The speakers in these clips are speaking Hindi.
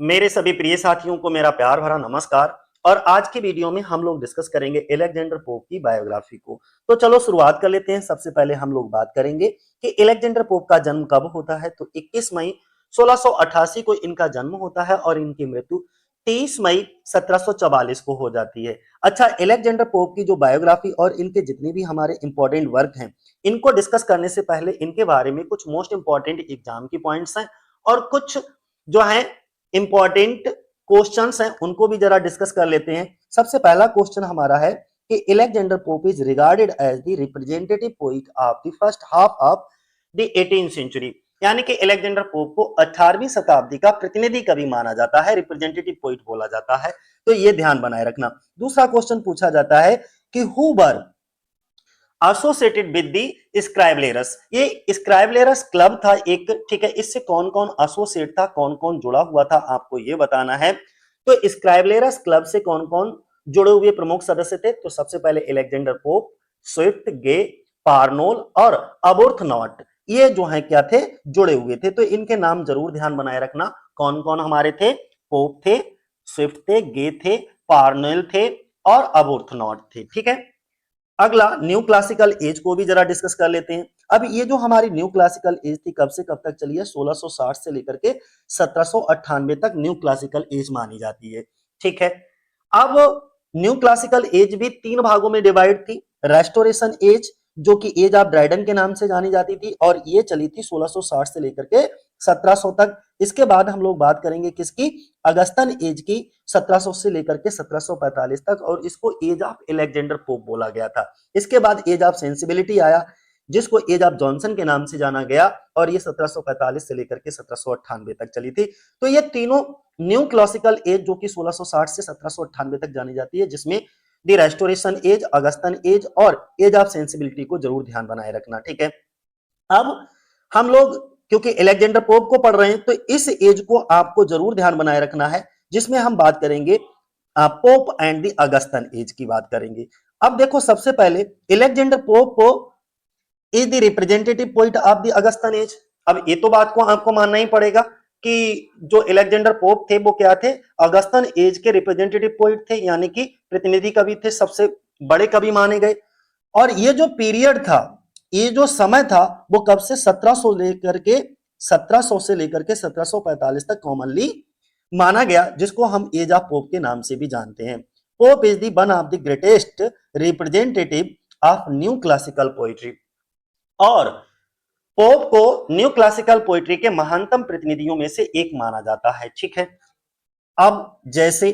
मेरे सभी प्रिय साथियों को मेरा प्यार भरा नमस्कार। और आज की वीडियो में हम लोग डिस्कस करेंगे अलेक्जेंडर पोप की बायोग्राफी को। तो चलो शुरुआत कर लेते हैं। सबसे पहले हम लोग बात करेंगे कि अलेक्जेंडर पोप का जन्म कब होता है। तो 21 मई 1688 को इनका जन्म होता है और इनकी मृत्यु 23 मई 1744 को हो जाती है। अच्छा, अलेक्जेंडर पोप की जो बायोग्राफी और इनके जितने भी हमारे इंपॉर्टेंट वर्क हैं, इनको डिस्कस करने से पहले इनके बारे में कुछ मोस्ट इंपॉर्टेंट एग्जाम की पॉइंट्स हैं और कुछ जो है इंपॉर्टेंट क्वेश्चंस हैं उनको भी जरा डिस्कस कर लेते हैं। सबसे पहला क्वेश्चन हमारा है कि Alexander Pope is regarded as the representative poet of the first half of the 18th century. यानी कि अलेक्जेंडर पोप को 18वीं शताब्दी का प्रतिनिधि कवि माना जाता है, रिप्रेजेंटेटिव पोइट बोला जाता है। तो ये ध्यान बनाए रखना। दूसरा क्वेश्चन पूछा जाता है कि who were associated with the Scriblerus. ये स्क्राइबलेरस क्लब था एक, ठीक है। इससे कौन कौन एसोसिएट था, कौन कौन जुड़ा हुआ था, आपको ये बताना है। तो स्क्राइबलेरस क्लब से कौन कौन जुड़े हुए प्रमुख सदस्य थे। तो सबसे पहले अलेक्जेंडर पोप, स्विफ्ट, गे, पार्नोल और अबोर्थनॉट, ये जो है क्या थे, जुड़े हुए थे। तो इनके नाम जरूर ध्यान बनाए रखना। कौन कौन हमारे थे, पोप थे, स्विफ्ट थे, गे थे, पार्नोल थे और अबोर्थनॉट थे, ठीक है। अगला न्यू क्लासिकल एज को भी जरा डिस्कस कर लेते हैं। अब ये जो हमारी न्यू क्लासिकल एज थी कब से कब तक चली है, 1660 से लेकर के 1798 तक न्यू क्लासिकल एज मानी जाती है, ठीक है। अब न्यू क्लासिकल एज भी तीन भागों में डिवाइड थी। रेस्टोरेशन एज, जो कि एज ऑफ ड्राइडन के नाम से जानी जाती थी, और ये चली थी 1660 से लेकर के 1700 तक। इसके बाद हम लोग बात करेंगे किसकी, अगस्तन एज की, 1700 से लेकर के 1745 तक, और इसको एज ऑफ अलेक्जेंडर पोप बोला गया था। इसके बाद एज ऑफ सेंसिबिलिटी आया, जिसको एज ऑफ जॉनसन के नाम से जाना गया, और ये 1745 से लेकर के 1798 तक चली थी। तो ये तीनों न्यू क्लासिकल एज जो कि 1660 से 1798 तक जानी जाती है, जिसमें दी रेस्टोरेशन एज, अगस्तन एज और एज ऑफ सेंसिबिलिटी को जरूर ध्यान बनाए रखना, ठीक है। अब हम लोग क्योंकि अलेक्जेंडर पोप को पढ़ रहे हैं, तो इस एज को आपको जरूर ध्यान बनाए रखना है, जिसमें हम बात करेंगे Pope and the Augustan age की बात करेंगे। अब देखो, सबसे पहले अलेक्जेंडर पोप को is the representative poet of the Augustan age. अब ये तो बात को आपको मानना ही पड़ेगा कि जो अलेक्जेंडर पोप थे वो क्या थे, अगस्तन एज के रिप्रेजेंटेटिव पोइट थे, यानी कि प्रतिनिधि कवि थे, सबसे बड़े कवि माने गए। और ये जो पीरियड था, ये जो समय था, वो कब से 1700 से लेकर के 1745 तक कॉमनली माना गया, जिसको हम एज ऑफ पोप के नाम से भी जानते हैं। Pope is the one of the greatest representative of new classical poetry, और पोप को न्यू क्लासिकल पोइट्री के महानतम प्रतिनिधियों में से एक माना जाता है, ठीक है। अब जैसे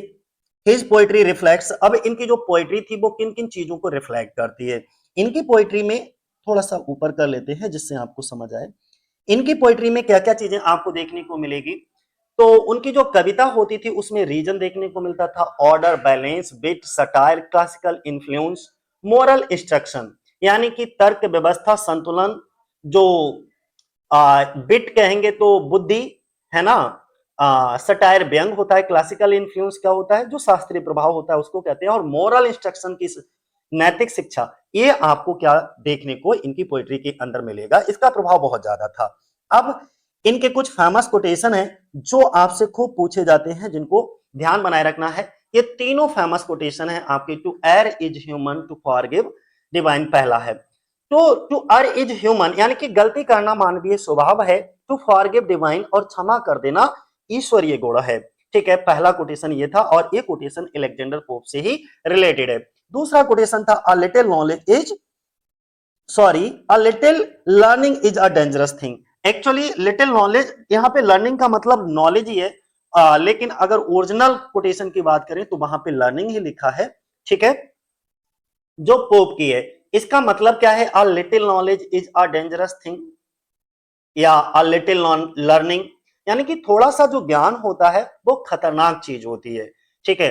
हिज पोइट्री रिफ्लेक्ट्स, अब इनकी जो पोइट्री थी वो किन किन चीजों को रिफ्लेक्ट करती है। इनकी पोइट्री में थोड़ा सा ऊपर कर लेते हैं जिससे आपको समझ आए, इनकी पोइट्री में क्या क्या चीजें आपको देखने को मिलेगी। तो उनकी जो कविता होती थी उसमें रीजन देखने को मिलता था, order, balance, bit, satire, classical influence, moral instruction, यानी कि तर्क, व्यवस्था, संतुलन। जो बिट कहेंगे तो बुद्धि, है ना। सटायर व्यंग होता है, क्लासिकल इन्फ्लुएंस क्या होता है, जो शास्त्रीय प्रभाव होता है उसको कहते हैं, और मोरल इंस्ट्रक्शन की नैतिक शिक्षा, ये आपको क्या देखने को इनकी पोइट्री के अंदर मिलेगा। इसका प्रभाव बहुत ज्यादा था। अब इनके कुछ फेमस कोटेशन है जो आपसे खूब पूछे जाते हैं, जिनको ध्यान बनाए रखना है। ये तीनों फेमस कोटेशन है आपके। To err is human, to forgive divine पहला है। तो टू एर इज ह्यूमन यानी कि गलती करना मानवीय स्वभाव है, टू फॉरगिव डिवाइन और क्षमा कर देना ईश्वरीय गुण है, ठीक है। पहला कोटेशन ये था, और ये कोटेशन अलेक्जेंडर पोप से ही रिलेटेड है। दूसरा कोटेशन था, a little knowledge is sorry a little learning is a dangerous thing. Actually little knowledge, यहाँ पे लर्निंग का मतलब नॉलेज ही है, लेकिन अगर ओरिजिनल कोटेशन की बात करें तो वहां पे लर्निंग ही लिखा है, ठीक है, जो पोप की है। इसका मतलब क्या है, a little knowledge is a dangerous thing, या अ लिटिल लर्निंग, यानी कि थोड़ा सा जो ज्ञान होता है वो खतरनाक चीज होती है, ठीक है।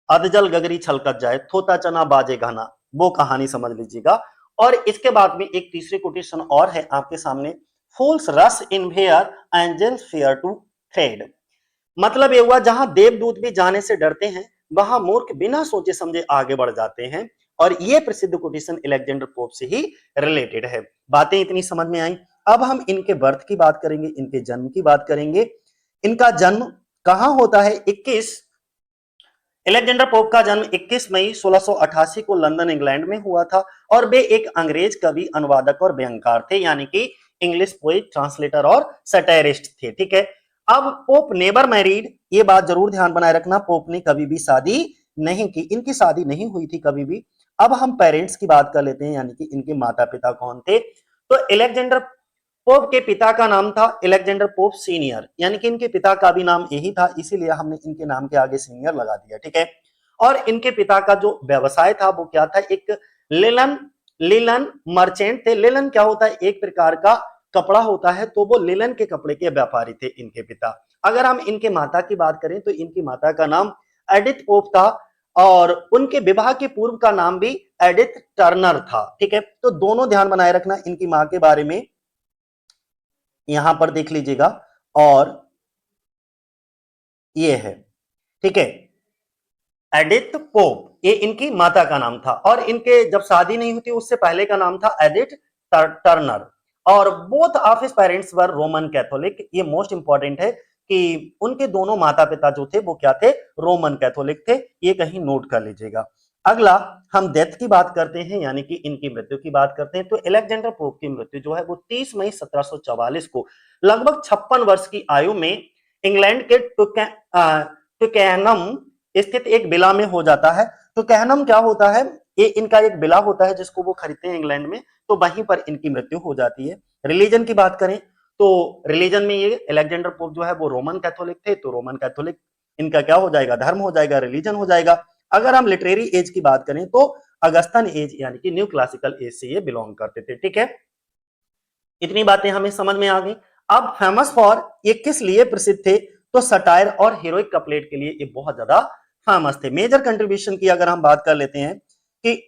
अधजल गगरी छलकत जाए, थोता चना बाजे गाना, वो कहानी समझ लीजिएगा। और इसके बाद में एक तीसरी कोटेशन और है आपके सामने, fools rush in where angels fear to tread. मतलब ये हुआ, जहां देवदूत भी जाने से डरते हैं, वहां मूर्ख बिना सोचे समझे आगे बढ़ जाते हैं। और ये प्रसिद्ध कोटेशन अलेक्जेंडर पोप से ही रिलेटेड है। बातें इतनी समझ में आई। अब हम इनके बर्थ की बात करेंगे, इनके जन्म की बात करेंगे। इनका जन्म कहां होता है? 21 एलेक्जेंडर पोप का जन्म 21 मई 1688 को लंदन इंग्लैंड में हुआ था और वे एक अंग्रेज कवि, अनुवादक और व्यंगकार थे, यानी कि इंग्लिश पोइट, ट्रांसलेटर और सैटायरिस्ट थे। ठीक है, अब पोप नेवर मैरिड, ये बात जरूर ध्यान बनाए रखना, पोप ने कभी भी शादी नहीं की, इनकी शादी नहीं हुई थी कभी भी। अब हम पेरेंट्स की बात कर लेते हैं, यानी कि इनके माता पिता कौन थे। तो एलेक्जेंडर पोप के पिता का नाम था एलेक्जेंडर पोप सीनियर, यानी कि इनके पिता का भी नाम यही था, इसीलिए हमने इनके नाम के आगे सीनियर लगा दिया। ठीक है, और इनके पिता का जो व्यवसाय था वो क्या था? एक लिलन लिलन मर्चेंट थे। लिलन क्या होता है? एक प्रकार का कपड़ा होता है, तो वो लिलन के कपड़े के व्यापारी थे इनके पिता। अगर हम इनके माता की बात करें तो इनकी माता का नाम एडिथ पोप था और उनके विवाह के पूर्व का नाम भी एडिथ टर्नर था। ठीक है, तो दोनों ध्यान बनाए रखना इनकी मां के बारे में, यहां पर देख लीजिएगा। और ये है, ठीक है, एडिथ पोप, ये इनकी माता का नाम था और इनके जब शादी नहीं हुई थी उससे पहले का नाम था एडिथ टर्नर। और both of his parents were Roman Catholic, ये मोस्ट इंपॉर्टेंट है कि उनके दोनों माता पिता जो थे वो क्या थे? रोमन कैथोलिक थे, ये कहीं नोट कर लीजिएगा। अगला हम डेथ की बाट करते हैं, यानी कि इनकी मृत्यु की बात करते हैं। तो एलेक्जेंडर पोप की मृत्यु जो है वो 30 मई 1744 को लगभग 56 वर्ष की आयु में इंग्लैंड के टुकैनम स्थित एक बिला में हो जाता है। तो कहनम क्या होता है? ये इनका एक बिला होता है जिसको वो खरीदते हैं इंग्लैंड में, तो वहीं पर इनकी मृत्यु हो जाती है। रिलीजन की बात करें तो रिलीजन में ये एलेक्जेंडर पोप जो है वो रोमन कैथोलिक थे, तो रोमन कैथोलिक इनका क्या हो जाएगा? धर्म हो जाएगा, रिलीजन हो जाएगा। अगर हम लिटरेरी एज की बात करें तो अगस्तन एज यानी कि न्यू क्लासिकल एज से ये बिलोंग करते थे। ठीक है, इतनी बातें हमें समझ में आ गई। अब फेमस फॉर ये किस लिए प्रसिद्ध थे? तो सटायर और हीरोइक कपलेट के लिए ये बहुत ज्यादा फेमस थे। मेजर कंट्रीब्यूशन की अगर हम बात कर लेते हैं कि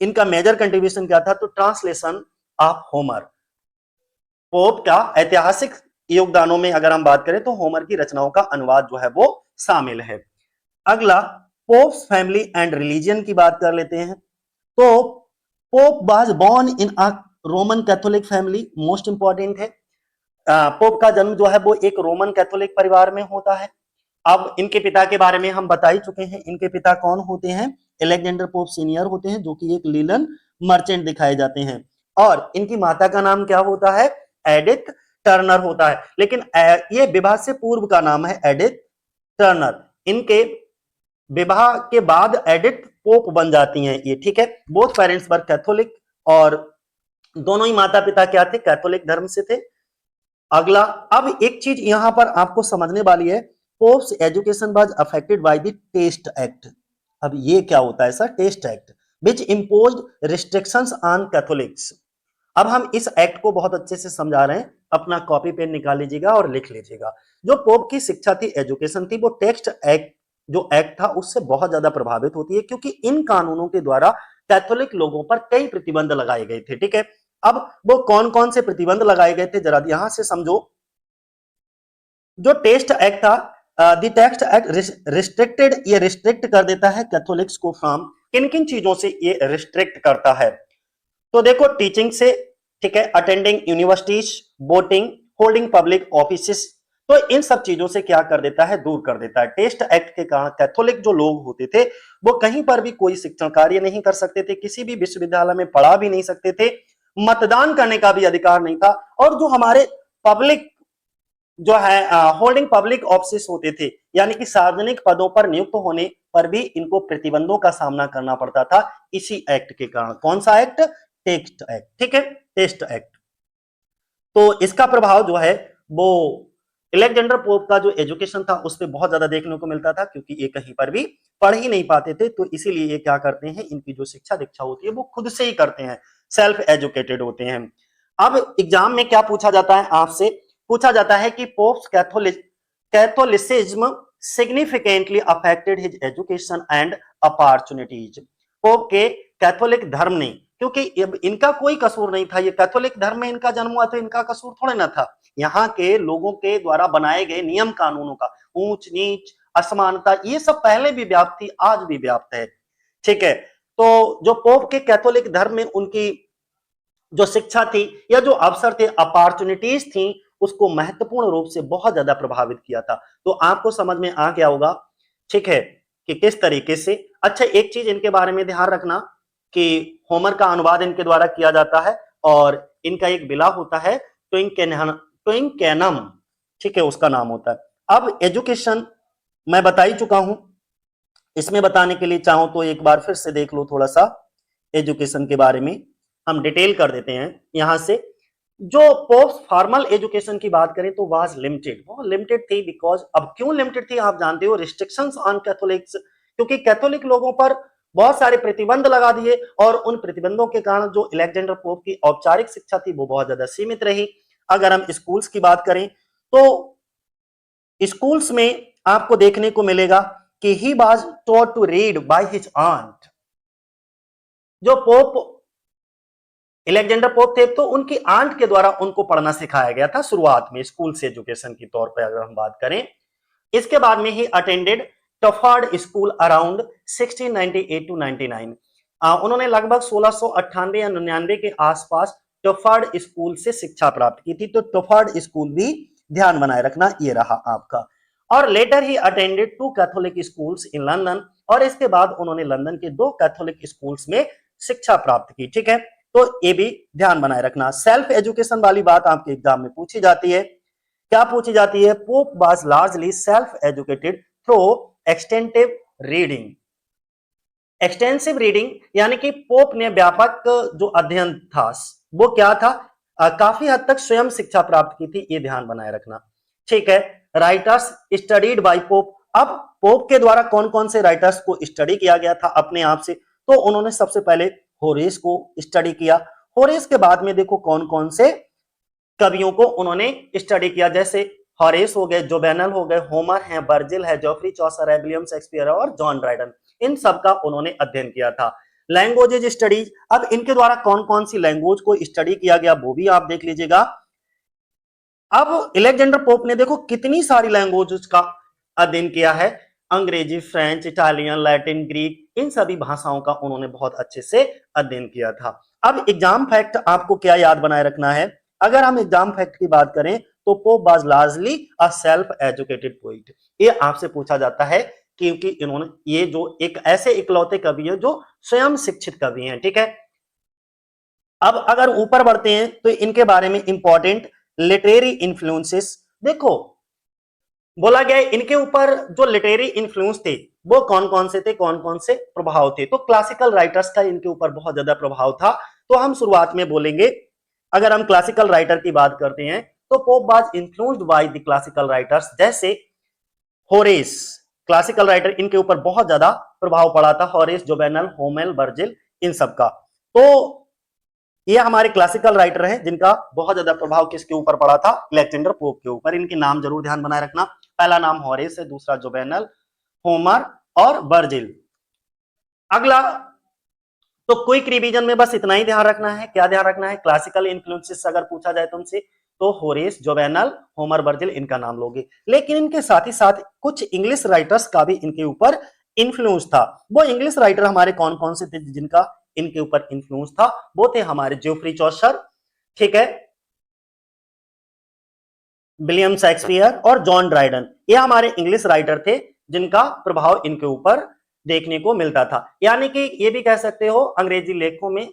इनका मेजर कंट्रीब्यूशन क्या था, तो ट्रांसलेशन ऑफ होमर। पोप का ऐतिहासिक योगदानों में अगर हम बात करें तो होमर की रचनाओं का अनुवाद जो है वो शामिल है। अगला पोप्स फैमिली एंड रिलीजन की बात कर लेते हैं। तो Pope was born in a Roman Catholic family, most important है। पोप का जन्म जो है वो एक रोमन कैथोलिक परिवार में होता है। अब इनके पिता के बारे में हम बता ही चुके हैं, इनके पिता कौन होते हैं? एलेक्जेंडर पोप सीनियर होते हैं, जो कि एक लीलन मर्चेंट दिखाए जाते हैं। और इनकी माता का नाम क्या होता है? एडिथ टर्नर होता है, लेकिन ये विवाह से पूर्व का नाम है एडिथ टर्नर। इनके विवाह के बाद एडिथ पोप बन जाती हैं ये। ठीक है, बोथ पेरेंट्स वर कैथोलिक और दोनों ही माता पिता क्या थे? कैथोलिक धर्म से थे। अगला, अब एक चीज यहां पर आपको समझने वाली है, Pope's education was affected by the Test Act. अब ये क्या होता है sir? Test Act which imposed restrictions on Catholics. अब हम इस एक्ट को बहुत अच्छे से समझा रहे हैं, अपना कॉपी पेन निकाल लीजिएगा और लिख लीजिएगा। जो पोप की शिक्षा थी, एजुकेशन थी, वो टेक्स्ट एक्ट जो एक्ट था उससे बहुत ज्यादा प्रभावित होती है, क्योंकि इन कानूनों के द्वारा कैथोलिक लोगों पर कई प्रतिबंध लगाए गए थे। ठीक है, अब वो कौन कौन से प्रतिबंध लगाए गए थे जरा यहां से समझो। जो टेस्ट एक्ट था, द टेक्स्ट एक्ट रिस्ट्रिक्टेड, ये रिस्ट्रिक्ट कर देता है कैथोलिक्स को फ्रॉम, किन किन चीजों से ये रिस्ट्रिक्ट करता है? तो देखो, टीचिंग से, ठीक है, attending universities, voting, holding public offices, तो इन सब चीजों से क्या कर देता है? दूर कर देता है। टेस्ट एक्ट के कारण कैथोलिक जो लोग होते थे वो कहीं पर भी कोई शिक्षण कार्य नहीं कर सकते थे, किसी भी विश्वविद्यालय में पढ़ा भी नहीं सकते थे, मतदान करने का भी अधिकार नहीं था। और जो हमारे पब्लिक जो है होल्डिंग पब्लिक ऑफिस होते थे, यानी कि सार्वजनिक पदों पर नियुक्त होने पर भी इनको प्रतिबंधों का सामना करना पड़ता था इसी एक्ट के कारण। कौन सा एक्ट? Test act. ठीक है, टेस्ट एक्ट। तो इसका प्रभाव जो है वो एलेक्जेंडर पोप का जो एजुकेशन था उस पर बहुत ज्यादा देखने को मिलता था, क्योंकि ये कहीं पर भी पढ़ ही नहीं पाते थे, तो इसीलिए ये क्या करते हैं, इनकी जो शिक्षा दीक्षा होती है वो खुद से ही करते हैं, सेल्फ एजुकेटेड होते हैं। अब एग्जाम में क्या पूछा जाता है आपसे? पूछा जाता है कि pops Catholicism significantly affected his education and opportunities. Pope के कैथोलिक धर्म ने, क्योंकि इनका कोई कसूर नहीं था, ये कैथोलिक धर्म में इनका जन्म हुआ तो इनका कसूर थोड़े ना था, यहाँ के लोगों के द्वारा बनाए गए नियम कानूनों का, ऊंच नीच, असमानता, ये सब पहले भी व्याप्त थी, आज भी व्याप्त है। ठीक है, तो जो पोप के कैथोलिक धर्म में उनकी जो शिक्षा थी या जो अवसर थे, अपॉर्चुनिटीज थी, उसको महत्वपूर्ण रूप से बहुत ज्यादा प्रभावित किया था। तो आपको समझ में आ गया होगा, ठीक है, कि किस तरीके से। अच्छा, एक चीज इनके बारे में ध्यान रखना कि होमर का अनुवाद इनके द्वारा किया जाता है और इनका एक विला होता है ट्विंकैनम, ठीक है, उसका नाम होता है। अब एजुकेशन मैं बता ही चुका हूं, इसमें बताने के लिए चाहो तो एक बार फिर से देख लो थोड़ा सा एजुकेशन के बारे में, हम डिटेल कर देते हैं यहां से। जो पोस्ट फॉर्मल एजुकेशन की बात करें तो वाज लिमिटेड, वो लिमिटेड थी बिकॉज, अब क्यों लिमिटेड थी आप जानते हो, रिस्ट्रिक्शंस ऑन कैथोलिक्स, क्योंकि कैथोलिक लोगों पर बहुत सारे प्रतिबंध लगा दिए और उन प्रतिबंधों के कारण जो अलेक्जेंडर पोप की औपचारिक शिक्षा थी वो बहुत ज्यादा सीमित रही। अगर हम स्कूल्स की बात करें तो स्कूल्स में आपको देखने को मिलेगा कि he was taught to read by his aunt. जो पोप अलेक्जेंडर पोप थे तो उनकी आंट के द्वारा उनको पढ़ना सिखाया गया था शुरुआत में, स्कूल से एजुकेशन की तौर पर अगर हम बात करें। इसके बाद में he attended Twyford school around 1698 to 99। उन्होंने लगभग 1698 या 99 के आसपास टफार्ड स्कूल से शिक्षा प्राप्त की थी। तो टफार्ड स्कूल भी ध्यान बनाए रखना, ये रहा आपका। और later he attended 2 Catholic schools in London, और इसके बाद उन्होंने लंदन के 2 कैथोलिक स्कूल्स में शिक्षा प्राप्त की, ठीक है। तो ये भी ध्यान बनाए रखना। सेल्फ एजुकेशन वाली बात आपके एग्जाम में पूछी जाती है, क्या पूछी जाती है, pope was largely self educated through extensive reading. Extensive reading यानी कि पोप ने व्यापक जो अध्ययन था वो क्या था, काफी हद तक स्वयं शिक्षा प्राप्त की थी, ये ध्यान बनाए रखना, ठीक है। राइटर्स स्टडीड बाय पोप, अब पोप के द्वारा कौन कौन से राइटर्स को स्टडी किया गया था अपने आप से, तो उन्होंने सबसे पहले होरेस को स्टडी किया। होरेस के बाद में देखो कौन कौन से कवियों को उन्होंने स्टडी किया, जैसे हॉरेस हो गए, जोवेनल हो गए, होमर है, वर्जिल है, जोफ्री चौसर है, विलियम शेक्सपियर है और जॉन ड्राइडन, इन सब का उन्होंने अध्ययन किया था। लैंग्वेजेज स्टडीज, अब इनके द्वारा कौन कौन सी लैंग्वेज को स्टडी किया गया वो भी आप देख लीजिएगा। अब अलेक्जेंडर पोप ने देखो कितनी सारी लैंग्वेजेस का अध्ययन किया है, अंग्रेजी, फ्रेंच, इटालियन, लैटिन, ग्रीक, इन सभी भाषाओं का उन्होंने बहुत अच्छे से अध्ययन किया था। अब एग्जाम फैक्ट आपको क्या याद बनाए रखना है, अगर हम एग्जाम फैक्ट की बात करें तो Pope was largely a self educated poet, ये आपसे पूछा जाता है क्योंकि इन्होंने, ये जो एक ऐसे इकलौते कवि हैं जो स्वयं शिक्षित कवि हैं, ठीक है। अब अगर ऊपर बढ़ते हैं तो इनके बारे में इंपॉर्टेंट लिटरेरी इन्फ्लुएंसेस देखो, बोला गया इनके ऊपर जो लिटरेरी इन्फ्लुएंस थे वो कौन कौन से थे, कौन कौन से प्रभाव थे, तो क्लासिकल राइटर्स का इनके ऊपर बहुत ज्यादा प्रभाव था। तो हम शुरुआत में बोलेंगे, अगर हम क्लासिकल राइटर की बात करते हैं तो Pope was influenced by the classical writers, जैसे होरेस, क्लासिकल राइटर, इनके ऊपर बहुत ज्यादा प्रभाव पड़ा था, होरेस, जोवेनल, होमेल, वर्जिल, इन सब का। तो ये हमारे क्लासिकल राइटर हैं जिनका बहुत ज्यादा प्रभाव किसके ऊपर पड़ा था, अलेक्जेंडर पोप के ऊपर। इनके नाम जरूर ध्यान बनाए रखना, पहला नाम होरेस है, दूसरा जोवेनल, होमर और वर्जिल। अगला, तो क्विक रिवीजन में बस इतना ही ध्यान रखना है, क्या ध्यान रखना है, क्लासिकल इन्फ्लुएंसेस अगर पूछा जाए तुमसे तो होरेस, जोवेनल, होमर, वर्जिल, इनका नाम लोगे। लेकिन इनके साथ ही साथ कुछ इंग्लिश राइटर्स का भी इनके ऊपर इन्फ्लुएंस था। वो इंग्लिश राइटर हमारे कौन कौन से थे जिनका इनके ऊपर इन्फ्लुएंस था, वो थे हमारे जोफ्री चौसर, ठीक है, विलियम शेक्सपियर और जॉन ड्राइडन, ये हमारे इंग्लिश राइटर थे जिनका प्रभाव इनके ऊपर देखने को मिलता था। यानी कि ये भी कह सकते हो अंग्रेजी लेखों में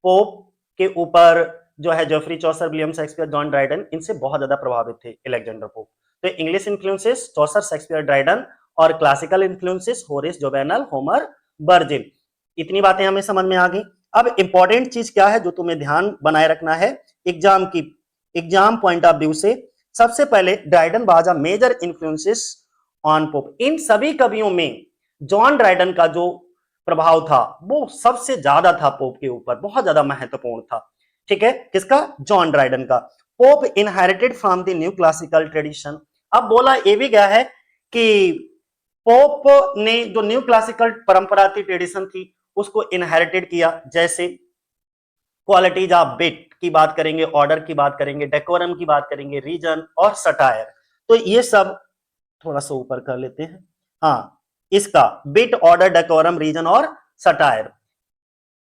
पोप के ऊपर जो है जोफ्री चौसर, विलियम शेक्सपियर, जॉन ड्राइडन, इनसे बहुत ज्यादा प्रभावित थे अलेक्जेंडर पोप। तो इंग्लिश इन्फ्लुएंसेस चौसर, शेक्सपियर, ड्राइडन, और classical influences Horace, Jovenel, Homer, Virgil, इतनी बातें हमें समझ में आ गई। अब इंपॉर्टेंट चीज क्या है जो तुम्हें ध्यान बनाए रखना है एग्जाम पॉइंट ऑफ व्यू से, सबसे पहले Dryden was a major influences on Pope. इन सभी कवियों में जॉन ड्राइडन का जो प्रभाव था वो सबसे ज्यादा था पोप के ऊपर, बहुत ज्यादा महत्वपूर्ण था, ठीक है, किसका, जॉन ड्राइडन का। Pope inherited from the new classical tradition, अब बोला ये भी गया है कि पोप ने जो न्यू क्लासिकल परंपरा थी, ट्रेडिशन थी, उसको इनहेरिटेड किया, जैसे क्वालिटीज ऑफ बिट की बात करेंगे, ऑर्डर की बात करेंगे, डेकोरम की बात करेंगे, रीजन और सटायर, तो ये सब थोड़ा सा ऊपर कर लेते हैं, हाँ, इसका बिट, ऑर्डर, डेकोरम, रीजन और सटायर,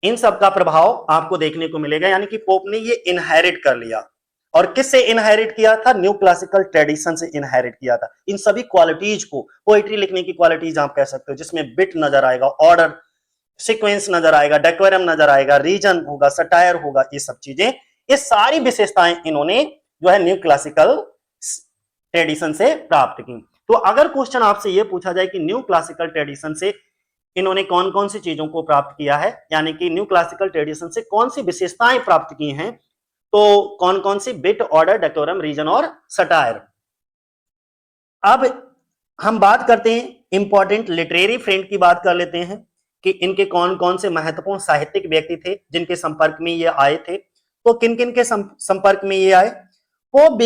इन सब का प्रभाव आपको देखने को मिलेगा, यानी कि पोप ने ये इनहेरिट कर लिया और किससे इनहेरिट किया था? न्यू क्लासिकल ट्रेडिशन से इनहेरिट किया था। इन सभी क्वालिटीज को, पोएट्री लिखने की क्वालिटीज आप कह सकते हो, जिसमें बिट नजर आएगा, ऑर्डर सीक्वेंस नजर आएगा, डेकोरम नजर आएगा, रीजन होगा, सटायर होगा, ये सब चीजें, ये सारी विशेषताएं इन्होंने जो है न्यू क्लासिकल ट्रेडिशन से प्राप्त की। तो अगर क्वेश्चन आपसे यह पूछा जाए कि न्यू क्लासिकल ट्रेडिशन से इन्होंने कौन कौन सी चीजों को प्राप्त किया है, यानी कि न्यू क्लासिकल ट्रेडिशन से कौन सी विशेषताएं प्राप्त की हैं, तो कौन कौन सी? बिट, ऑर्डर, डेकोरम, रीजन और सटायर। अब हम बात करते हैं इंपॉर्टेंट लिटरेरी फ्रेंड की, बात कर लेते हैं कि इनके कौन कौन से महत्वपूर्ण साहित्यिक व्यक्ति थे जिनके संपर्क में ये आए थे। तो किन किन के संपर्क में ये आए? Pope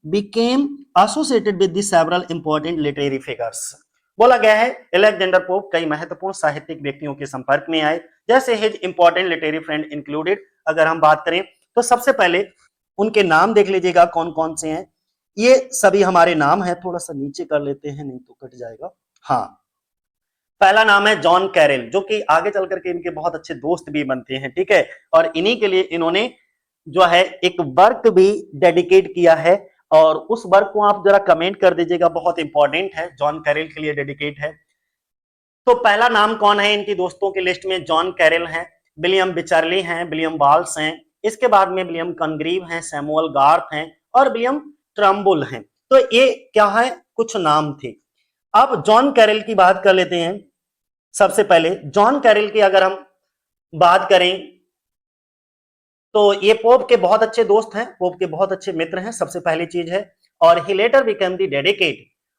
became associated with the several important literary figures। बोला गया है अलेक्जेंडर पोप कई महत्वपूर्ण साहित्यिक व्यक्तियों के संपर्क में आए, जैसे his important literary friend included. अगर हम बात करें तो सबसे पहले उनके नाम देख लीजिएगा कौन कौन से हैं। ये सभी हमारे नाम है, थोड़ा सा नीचे कर लेते हैं नहीं तो कट जाएगा। हाँ, पहला नाम है जॉन कैरल, जो कि आगे चल करके इनके बहुत अच्छे दोस्त भी बनते हैं, ठीक है। और इन्हीं के लिए इन्होंने जो है एक वर्क भी डेडिकेट किया है, और उस वर्क को आप जरा कमेंट कर दीजिएगा, बहुत इंपॉर्टेंट है, जॉन कैरल के लिए डेडिकेट है। तो पहला नाम कौन है इनकी दोस्तों की लिस्ट में? जॉन कैरल हैं, विलियम बिचर्ली हैं, विलियम बाल्स हैं, इसके बाद में विलियम कनग्रीव हैं, सैमुअल गार्थ हैं और विलियम ट्रम्बुल हैं। तो ये क्या है? कुछ नाम थे। अब जॉन कैरल की बात कर लेते हैं। सबसे पहले जॉन कैरल की अगर हम बात करें तो ये पोप के बहुत अच्छे दोस्त हैं, पोप के बहुत अच्छे मित्र हैं, सबसे पहली चीज है। और he later became the dedicate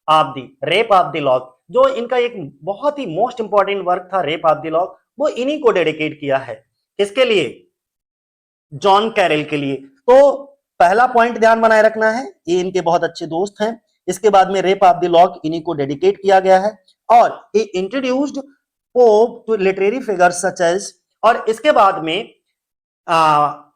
of the rape of the Lock, जो इनका एक बहुत ही मोस्ट इंपॉर्टेंट वर्क था रेप ऑफ द लॉक, वो इन्हीं को डेडिकेट किया है। किसके लिए? जॉन कैरल के लिए। तो पहला पॉइंट ध्यान बनाए रखना है, ये इनके बहुत अच्छे दोस्त हैं। इसके बाद में रेप ऑफ द लॉक इन्हीं को डेडिकेट किया गया है। और he introduced Pope to literary figures such as, और इसके बाद में